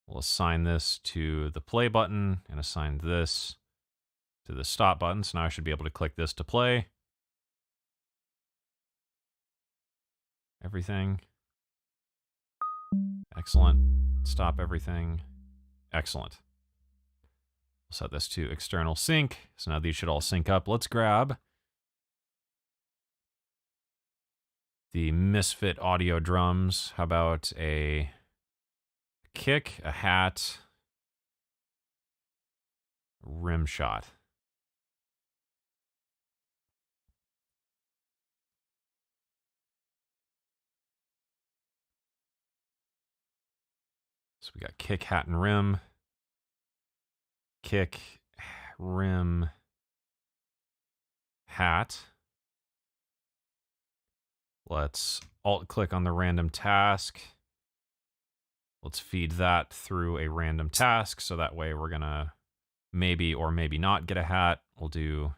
[SPEAKER 1] We'll assign this to the play button and assign this to the stop button. So now I should be able to click this to play. Everything. Excellent. Stop everything. Excellent. We'll set this to external sync. So now these should all sync up. Let's grab the Misfit audio drums. How about a kick, a hat, rim shot. So we got kick, hat, and rim. Kick, rim, hat. Let's alt-click on the random task. Let's feed that through a random task, so that way we're going to maybe or maybe not get a hat. We'll do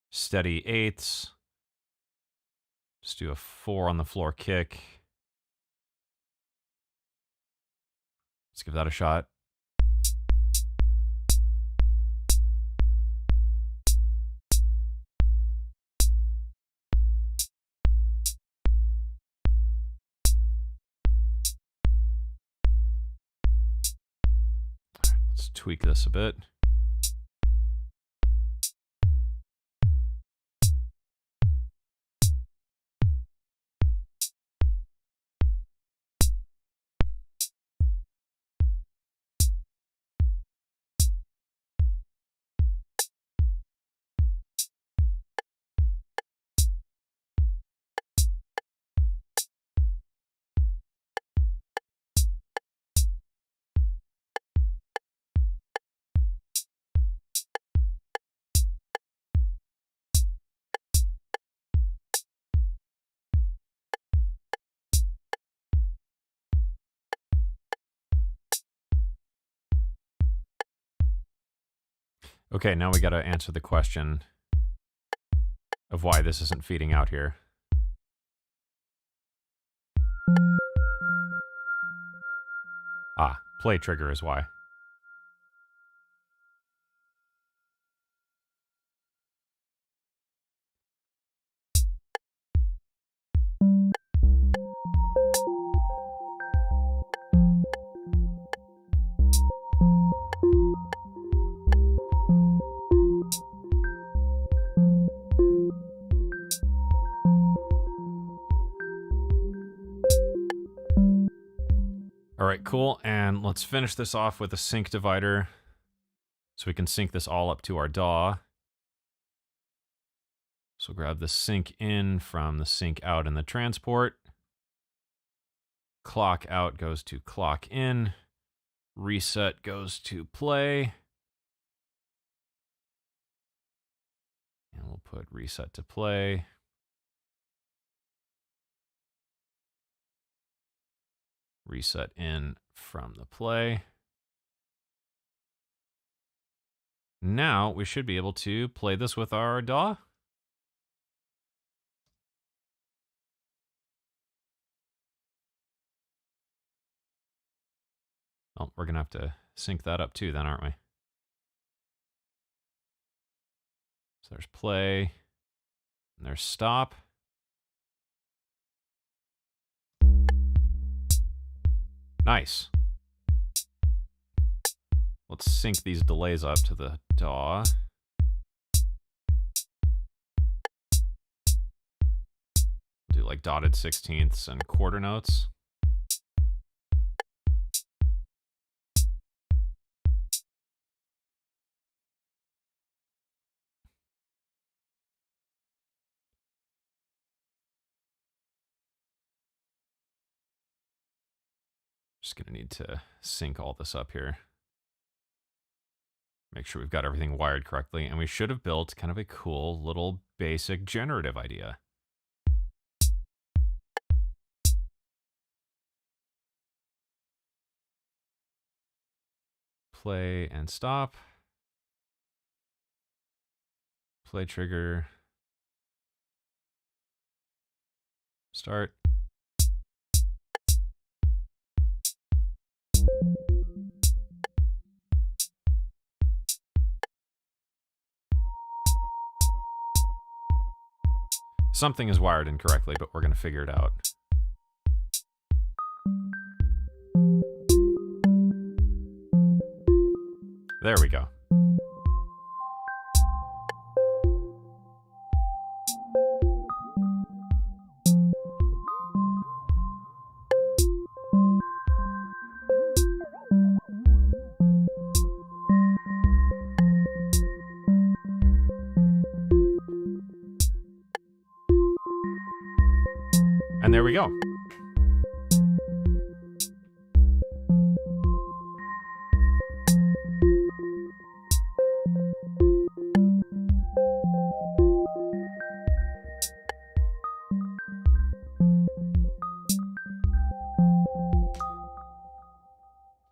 [SPEAKER 1] steady eighths. Just do a 4 on the floor kick. Let's give that a shot. Let's tweak this a bit. Okay, now we got to answer the question of why this isn't feeding out here. Ah, play trigger is why. All right, cool. And let's finish this off with a sync divider so we can sync this all up to our DAW. So we'll grab the sync in from the sync out in the transport. Clock out goes to clock in. Reset goes to play. And we'll put reset to play. Reset in from the play. Now we should be able to play this with our DAW. Oh, we're going to have to sync that up too then, aren't we? So there's play, and there's stop. Nice. Let's sync these delays up to the DAW. Do like dotted 16ths and quarter notes. Just gonna need to sync all this up here. Make sure we've got everything wired correctly, and we should have built kind of a cool little basic generative idea. Play and stop. Play trigger. Start. Something is wired incorrectly, but we're going to figure it out. There we go. And there we go.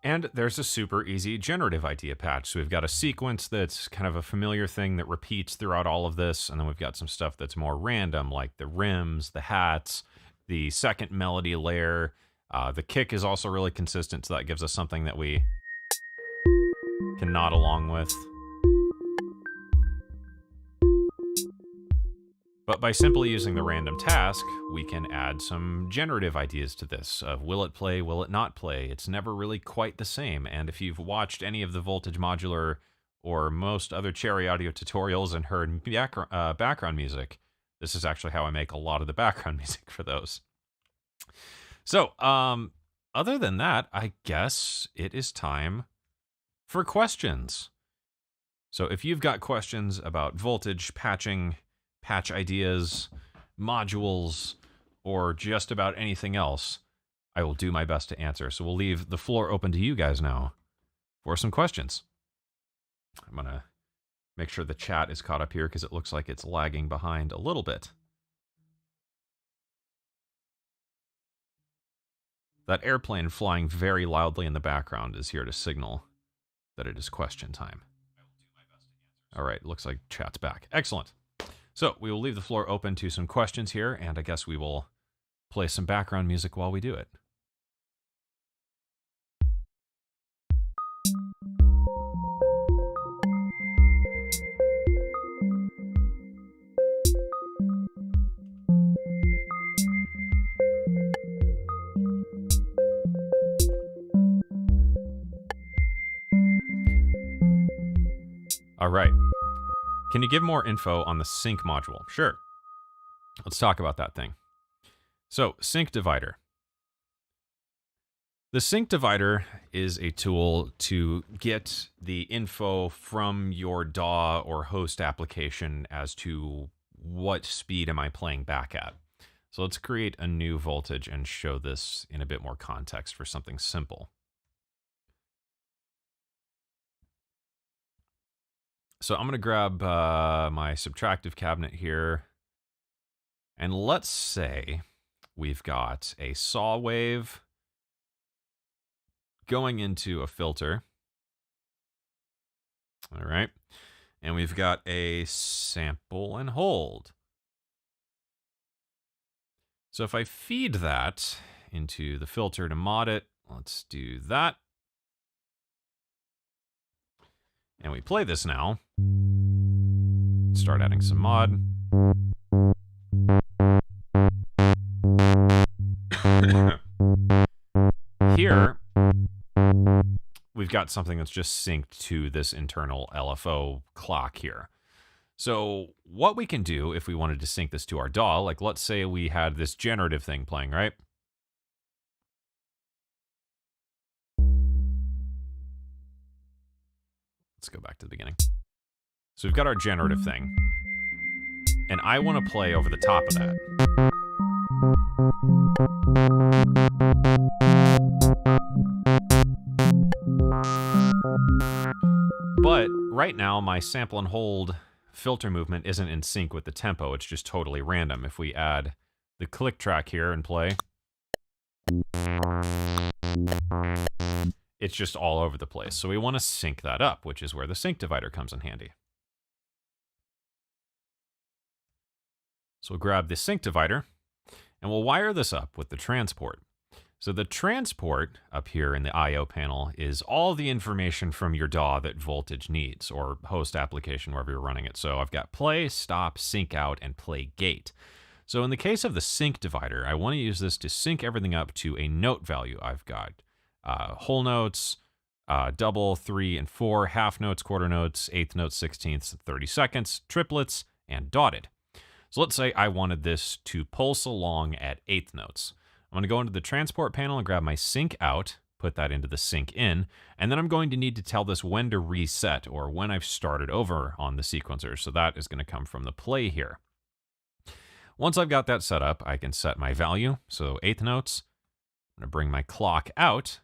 [SPEAKER 1] And there's a super easy generative idea patch. So we've got a sequence that's kind of a familiar thing that repeats throughout all of this. And then we've got some stuff that's more random, like the rims, the hats, the second melody layer, The kick is also really consistent, so that gives us something that we can nod along with. But by simply using the random task, we can add some generative ideas to this of will it play, will it not play? It's never really quite the same. And if you've watched any of the Voltage Modular or most other Cherry Audio tutorials and heard background music, this is actually how I make a lot of the background music for those. So, other than that, I guess it is time for questions. So if you've got questions about voltage, patching, patch ideas, modules, or just about anything else, I will do my best to answer. So we'll leave the floor open to you guys now for some questions. I'm going to make sure the chat is caught up here because it looks like it's lagging behind a little bit. That airplane flying very loudly in the background is here to signal that it is question time. All right, looks like chat's back. Excellent. So we will leave the floor open to some questions here, and I guess we will play some background music while we do it. All right. Can you give more info on the sync module? Sure. Let's talk about that thing. So, sync divider. The sync divider is a tool to get the info from your DAW or host application as to what speed am I playing back at. So let's create a new voltage and show this in a bit more context for something simple. So I'm going to grab my subtractive cabinet here. And let's say we've got a saw wave going into a filter. All right. And we've got a sample and hold. So if I feed that into the filter to mod it, let's do that. And we play this now. Start adding some mod. Here, we've got something that's just synced to this internal LFO clock here. So what we can do if we wanted to sync this to our DAW, like let's say we had this generative thing playing, right? Let's go back to the beginning. So we've got our generative thing. And I want to play over the top of that. But right now, my sample and hold filter movement isn't in sync with the tempo. It's just totally random. If we add the click track here and play, it's just all over the place. So we want to sync that up, which is where the sync divider comes in handy. So we'll grab the sync divider, and we'll wire this up with the transport. So the transport up here in the I/O panel is all the information from your DAW that Voltage needs, or host application, wherever you're running it. So I've got play, stop, sync out, and play gate. So in the case of the sync divider, I want to use this to sync everything up to a note value. I've got whole notes, double, 3 and 4, half notes, quarter notes, eighth notes, 16ths, 30-seconds, triplets, and dotted. So let's say I wanted this to pulse along at eighth notes. I'm going to go into the transport panel and grab my sync out, put that into the sync in, and then I'm going to need to tell this when to reset, or when I've started over on the sequencer. So that is going to come from the play here. Once I've got that set up, I can set my value. So eighth notes, I'm going to bring my clock out,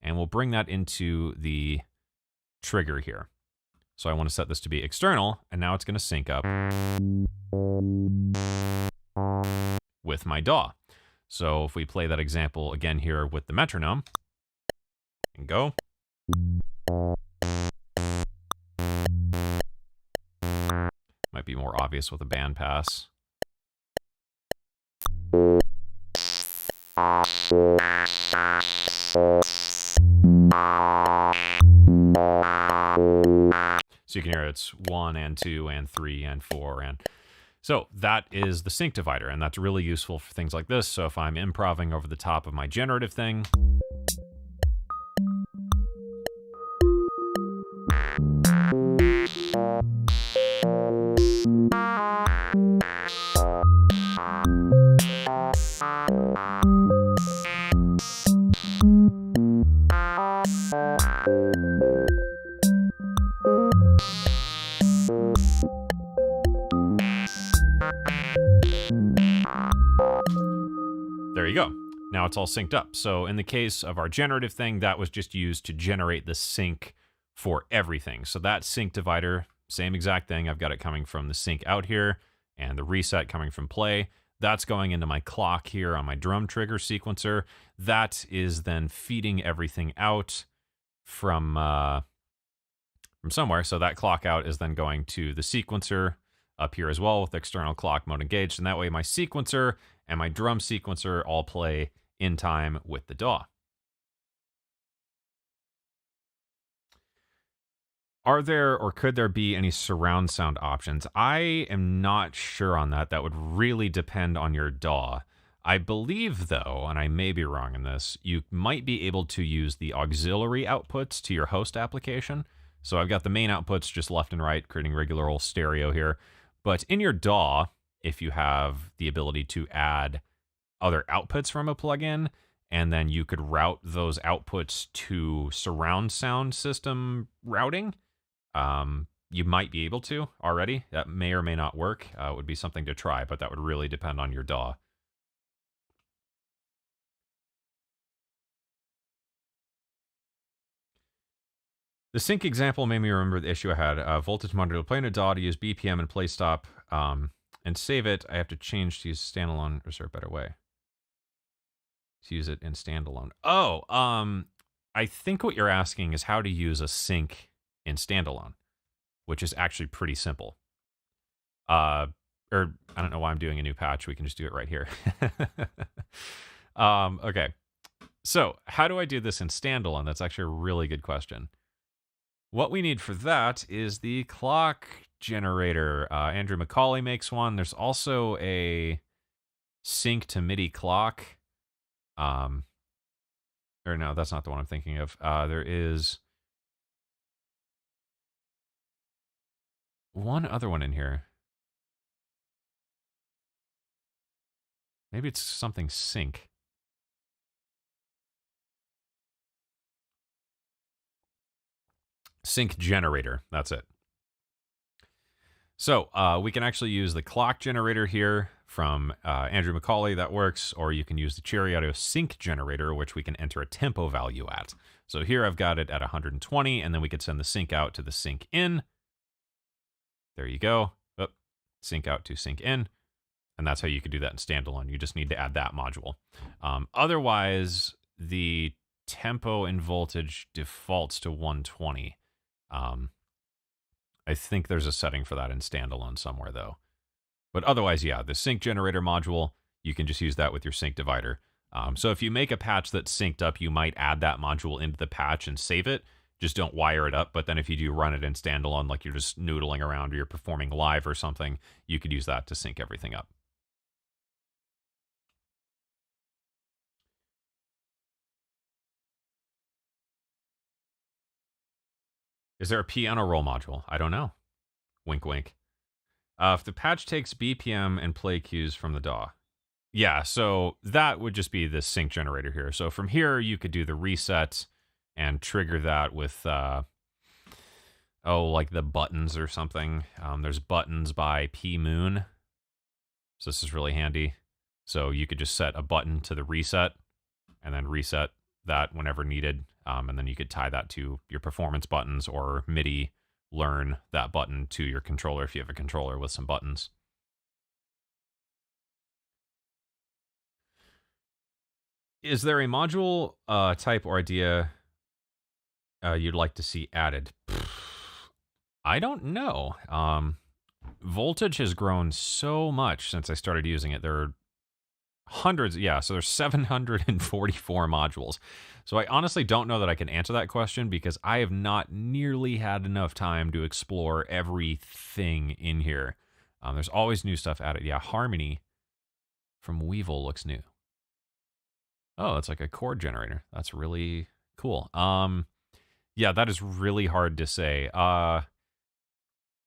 [SPEAKER 1] and we'll bring that into the trigger here. So I want to set this to be external, and now it's going to sync up with my DAW. So if we play that example again here with the metronome, and go. Might be more obvious with a band pass. So you can hear it's 1 and 2 and 3 and 4 and... So that is the sync divider, and that's really useful for things like this. So if I'm improving over the top of my generative thing, there you go. Now it's all synced up. So in the case of our generative thing, that was just used to generate the sync for everything. So that sync divider, same exact thing. I've got it coming from the sync out here and the reset coming from play. That's going into my clock here on my drum trigger sequencer. That is then feeding everything out from somewhere. So that clock out is then going to the sequencer up here as well with external clock mode engaged. And that way my sequencer and my drum sequencer all play in time with the DAW. Are there or could there be any surround sound options? I am not sure on that. That would really depend on your DAW. I believe, though, and I may be wrong in this, you might be able to use the auxiliary outputs to your host application. So I've got the main outputs just left and right, creating regular old stereo here. But in your DAW, if you have the ability to add other outputs from a plugin, and then you could route those outputs to surround sound system routing, you might be able to already. That may or may not work. It would be something to try, but that would really depend on your DAW. The sync example made me remember the issue I had. Voltage Modular playing a DAW to use BPM and play stop and save it. I have to change to use standalone. Or is there a better way to use it in standalone? Oh, I think what you're asking is how to use a sync in standalone, which is actually pretty simple. Or I don't know why I'm doing a new patch. We can just do it right here. Okay. So how do I do this in standalone? That's actually a really good question. What we need for that is the clock generator. Andrew Macaulay makes one. There's also a sync to MIDI clock. Or no, that's not the one I'm thinking of. There is one other one in here. Maybe it's something sync. Sync generator. That's it. So we can actually use the clock generator here from Andrew Macaulay. That works. Or you can use the Cherry Audio sync generator, which we can enter a tempo value at. So here I've got it at 120, and then we could send the sync out to the sync in. There you go. Oh, sync out to sync in. And that's how you could do that in standalone. You just need to add that module. Otherwise, the tempo and voltage defaults to 120. I think there's a setting for that in standalone somewhere, though. But otherwise, yeah, the sync generator module, you can just use that with your sync divider. So if you make a patch that's synced up, you might add that module into the patch and save it. Just don't wire it up. But then if you do run it in standalone, like you're just noodling around or you're performing live or something, you could use that to sync everything up. Is there a piano roll module? I don't know. Wink, wink. If the patch takes BPM and play cues from the DAW. Yeah, so that would just be the sync generator here. So from here, you could do the reset and trigger that with, like the buttons or something. There's buttons by P Moon. So this is really handy. So you could just set a button to the reset and then reset that whenever needed. And then you could tie that to your performance buttons or MIDI learn that button to your controller if you have a controller with some buttons. Is there a module type or idea you'd like to see added? I don't know. Voltage has grown so much since I started using it. There are Hundreds, yeah. So there's 744 modules. So I honestly don't know that I can answer that question because I have not nearly had enough time to explore everything in here. There's always new stuff added. Yeah, Harmony from Weevil looks new. Oh, it's like a chord generator. That's really cool. Yeah, that is really hard to say. I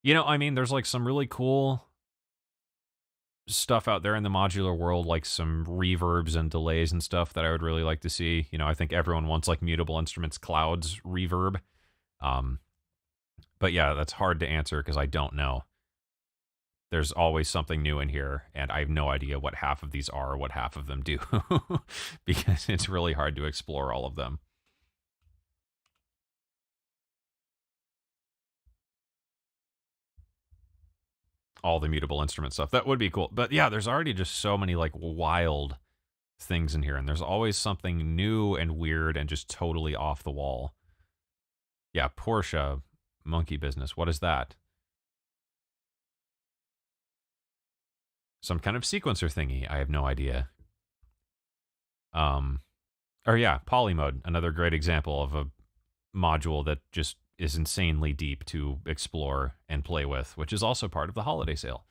[SPEAKER 1] mean, there's like some really cool stuff out there in the modular world, like some reverbs and delays and stuff that I would really like to see. I think everyone wants like Mutable Instruments Clouds reverb. But yeah, that's hard to answer because I don't know. There's always something new in here, and I have no idea what half of these are or what half of them do because it's really hard to explore all of them. All the Mutable Instrument stuff. That would be cool. But yeah, there's already just so many like wild things in here, and there's always something new and weird and just totally off the wall. Yeah, Porsche monkey business. What is that? Some kind of sequencer thingy. I have no idea. Or yeah, Polymode, another great example of a module that just is insanely deep to explore and play with, which is also part of the holiday sale.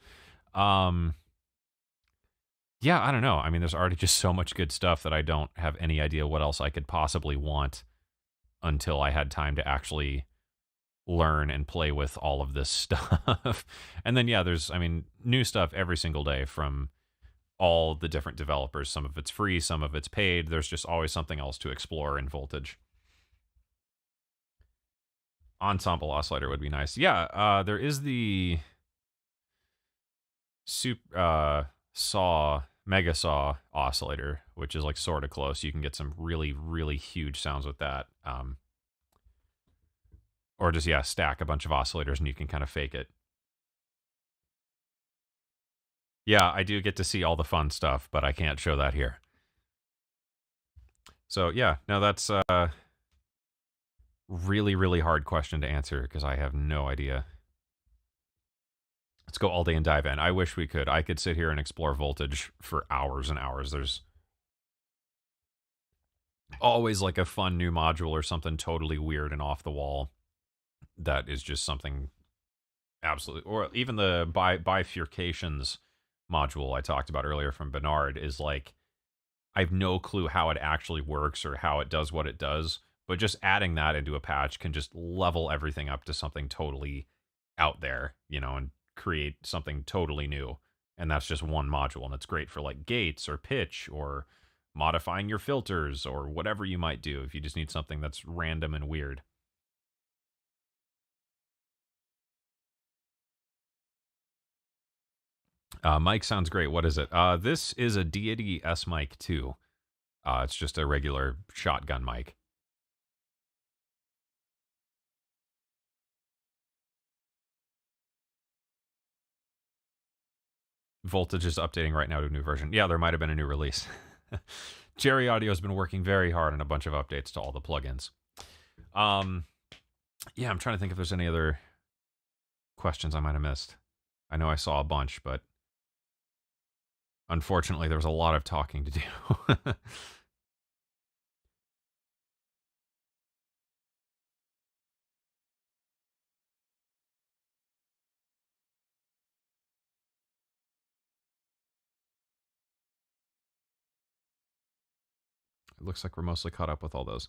[SPEAKER 1] Yeah, I don't know. I mean, there's already just so much good stuff that I don't have any idea what else I could possibly want until I had time to actually learn and play with all of this stuff. And then, yeah, there's, I mean, new stuff every single day from all the different developers. Some of it's free, some of it's paid. There's just always something else to explore in Voltage. Ensemble oscillator would be nice. Yeah, there is the Mega Saw oscillator, which is like sort of close. You can get some really, really huge sounds with that. Or just, yeah, stack a bunch of oscillators and you can kind of fake it. Yeah, I do get to see all the fun stuff, but I can't show that here. So, yeah, no, that's a really, really hard question to answer because I have no idea. Let's go all day and dive in. I wish we could. I could sit here and explore Voltage for hours and hours. There's always like a fun new module or something totally weird and off the wall that is just something absolutely, or even the bifurcations module I talked about earlier from Bernard is like, I have no clue how it actually works or how it does what it does, but just adding that into a patch can just level everything up to something totally out there, and create something totally new. And that's just one module, and it's great for like gates or pitch or modifying your filters or whatever you might do if you just need something that's random and weird. Mic sounds great. What is it? This is a Deity S mic too. It's just a regular shotgun mic. Voltage is updating right now to a new version. Yeah, there might have been a new release. Jerry Audio has been working very hard on a bunch of updates to all the plugins. Yeah, I'm trying to think if there's any other questions I might have missed. I know I saw a bunch, but unfortunately, there was a lot of talking to do. It looks like we're mostly caught up with all those.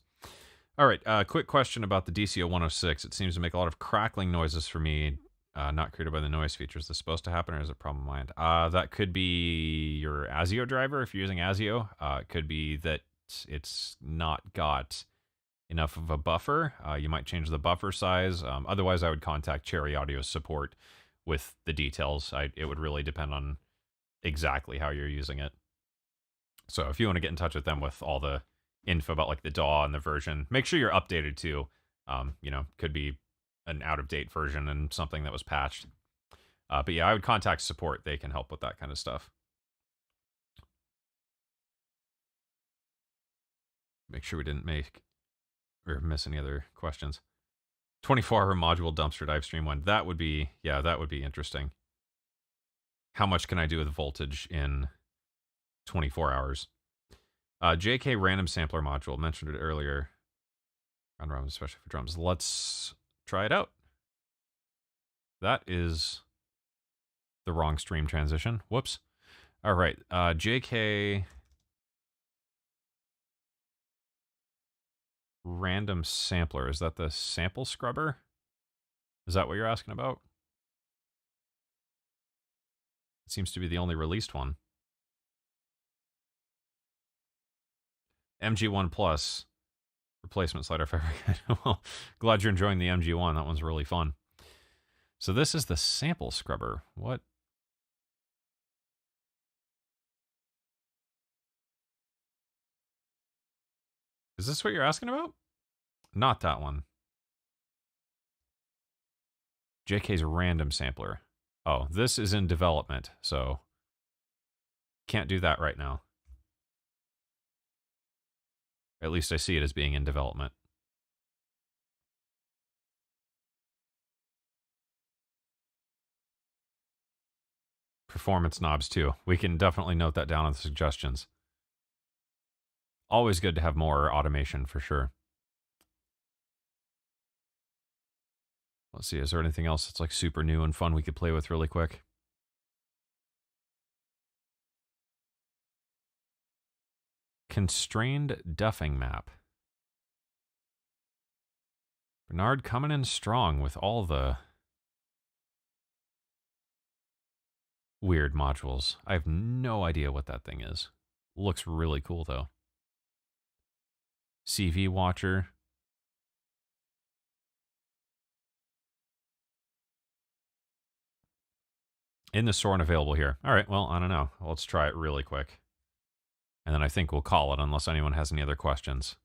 [SPEAKER 1] All right, quick question about the DCO 106. It seems to make a lot of crackling noises for me, not created by the noise feature. Is this supposed to happen, or is it a problem on my end? That could be your ASIO driver if you're using ASIO. It could be that it's not got enough of a buffer. You might change the buffer size. Otherwise, I would contact Cherry Audio's support with the details. It would really depend on exactly how you're using it. So if you want to get in touch with them with all the info about like the DAW and the version, make sure you're updated too. Could be an out-of-date version and something that was patched. But yeah, I would contact support. They can help with that kind of stuff. Make sure we didn't make or miss any other questions. 24-hour module dumpster dive stream one. That would be, yeah, that would be interesting. How much can I do with voltage in 24 hours. JK random sampler module, mentioned it earlier. On drums, especially for drums. Let's try it out. That is the wrong stream transition. Whoops. All right. JK random sampler. Is that the sample scrubber? Is that what you're asking about? It seems to be the only released one. MG1 Plus replacement slider fabric. Well, glad you're enjoying the MG1. That one's really fun. So this is the sample scrubber. What? Is this what you're asking about? Not that one. JK's random sampler. Oh, this is in development, so can't do that right now. At least I see it as being in development. Performance knobs too. We can definitely note that down in the suggestions. Always good to have more automation for sure. Let's see, is there anything else that's like super new and fun we could play with really quick? Constrained duffing map. Bernard coming in strong with all the weird modules. I have no idea what that thing is. Looks really cool though. CV Watcher. In the store and available here. All right, well, I don't know. Let's try it really quick. And then I think we'll call it unless anyone has any other questions.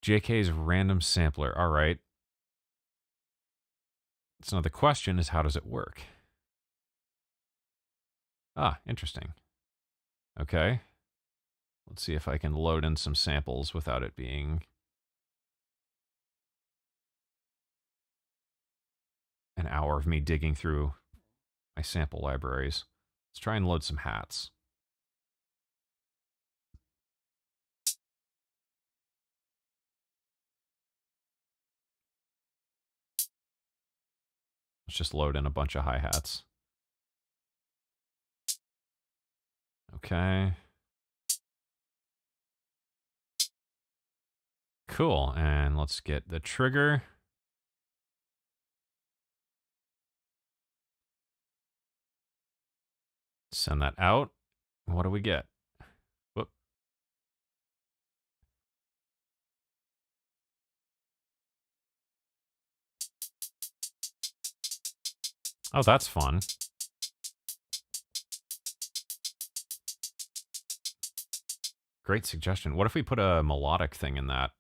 [SPEAKER 1] JK's random sampler. All right. So now the question is, how does it work? Ah, interesting. Okay. Let's see if I can load in some samples without it being an hour of me digging through my sample libraries. Let's try and load some hats. Let's just load in a bunch of hi-hats. Okay. Cool, and let's get the trigger. Send that out. What do we get? Whoop. Oh, that's fun. Great suggestion. What if we put a melodic thing in that?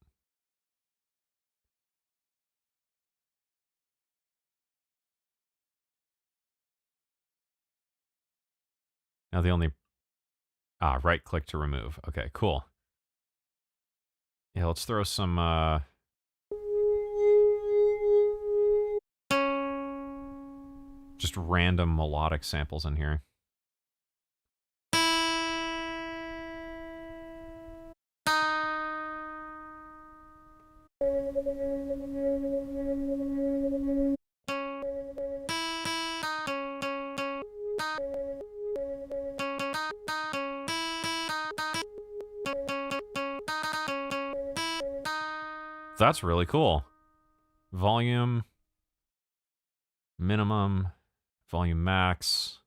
[SPEAKER 1] Now the only... Ah, right click to remove. Okay, cool. Yeah, let's throw some... just random melodic samples in here. That's really cool. Volume, minimum, volume max,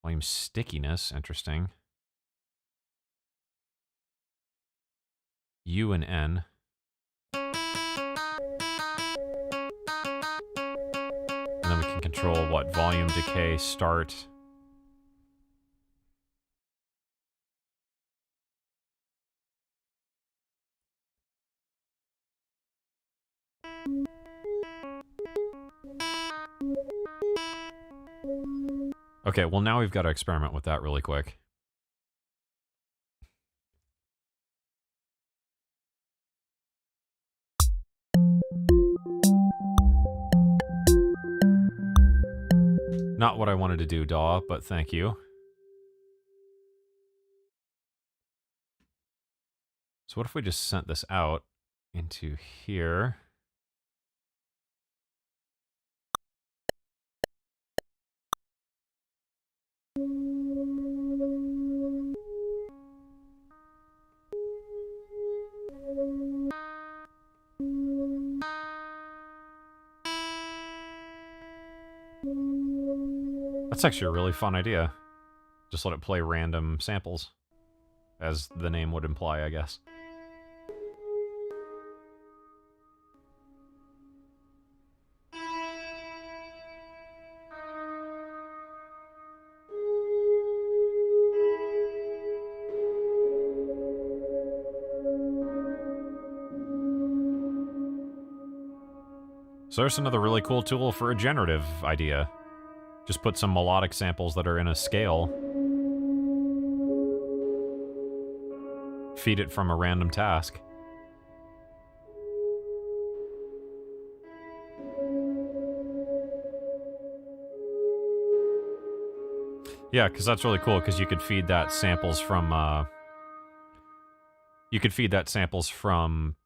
[SPEAKER 1] volume stickiness, interesting. U and N. And then we can control what volume, decay, start. Okay, well now we've got to experiment with that really quick. Not what I wanted to do, DAW, but thank you. So what if we just sent this out into here? That's actually a really fun idea. Just let it play random samples, as the name would imply, I guess. So there's another really cool tool for a generative idea. Just put some melodic samples that are in a scale. Feed it from a random task. Yeah, because that's really cool, because you could feed that samples from,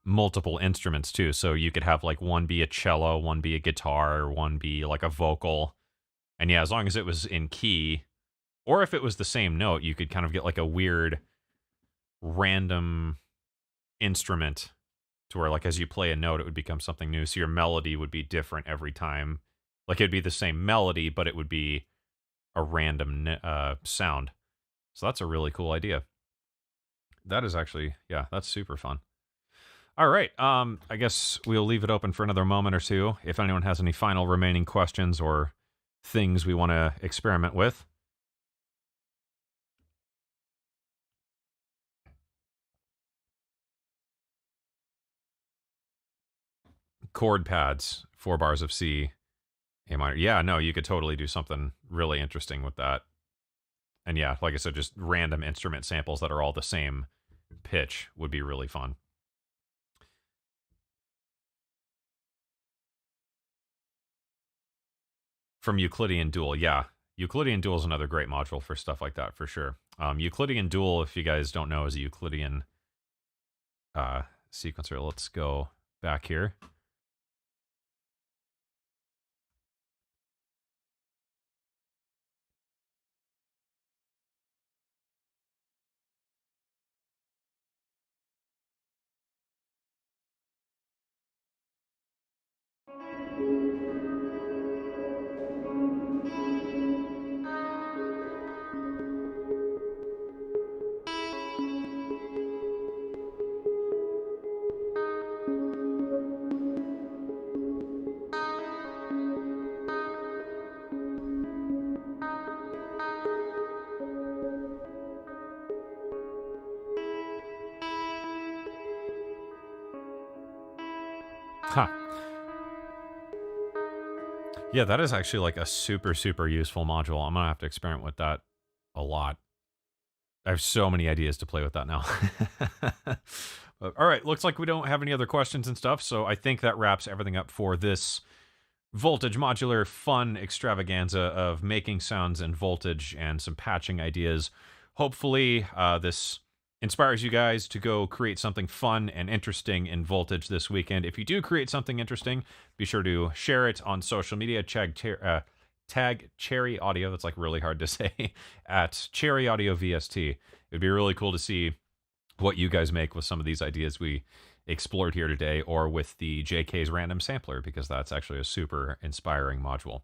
[SPEAKER 1] multiple instruments, too. So you could have, like, one be a cello, one be a guitar, one be, like, a vocal. And yeah, as long as it was in key, or if it was the same note, you could kind of get, like, a weird random instrument to where, like, as you play a note, it would become something new. So your melody would be different every time. Like, it'd be the same melody, but it would be a random sound. So that's a really cool idea. That is actually, yeah, that's super fun. All right, I guess we'll leave it open for another moment or two. If anyone has any final remaining questions or things we want to experiment with. Chord pads, 4 bars of C, A minor. Yeah, no, you could totally do something really interesting with that. And yeah, like I said, just random instrument samples that are all the same pitch would be really fun. From Euclidean Dual, yeah. Euclidean Dual is another great module for stuff like that, for sure. Euclidean Dual, if you guys don't know, is a Euclidean sequencer. Let's go back here. Huh. Yeah, that is actually like a super, super useful module. I'm going to have to experiment with that a lot. I have so many ideas to play with that now. All right, looks like we don't have any other questions and stuff, so I think that wraps everything up for this Voltage Modular fun extravaganza of making sounds in Voltage and some patching ideas. Hopefully, this inspires you guys to go create something fun and interesting in Voltage this weekend. If you do create something interesting, be sure to share it on social media. Tag Cherry Audio, that's like really hard to say, at Cherry Audio VST. It'd be really cool to see what you guys make with some of these ideas we explored here today, or with the JK's random sampler, because that's actually a super inspiring module.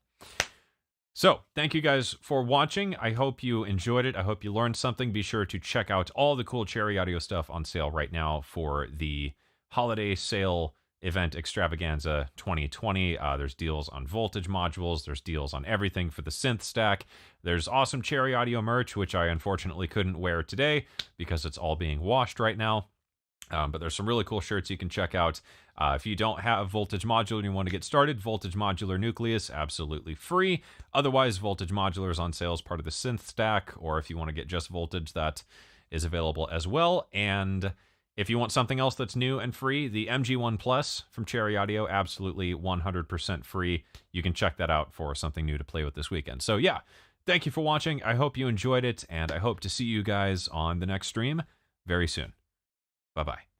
[SPEAKER 1] So, thank you guys for watching. I hope you enjoyed it. I hope you learned something. Be sure to check out all the cool Cherry Audio stuff on sale right now for the holiday sale event extravaganza 2020. There's deals on Voltage modules. There's deals on everything for the synth stack. There's awesome Cherry Audio merch, which I unfortunately couldn't wear today because it's all being washed right now. But there's some really cool shirts you can check out. If you don't have Voltage Modular and you want to get started, Voltage Modular Nucleus, absolutely free. Otherwise, Voltage Modular is on sale as part of the synth stack, or if you want to get just Voltage, that is available as well. And If you want something else that's new and free, the MG1 Plus from Cherry Audio, absolutely 100% free. You can check that out for something new to play with this weekend. So yeah, thank you for watching. I hope you enjoyed it, and I hope to see you guys on the next stream very soon. Bye-bye.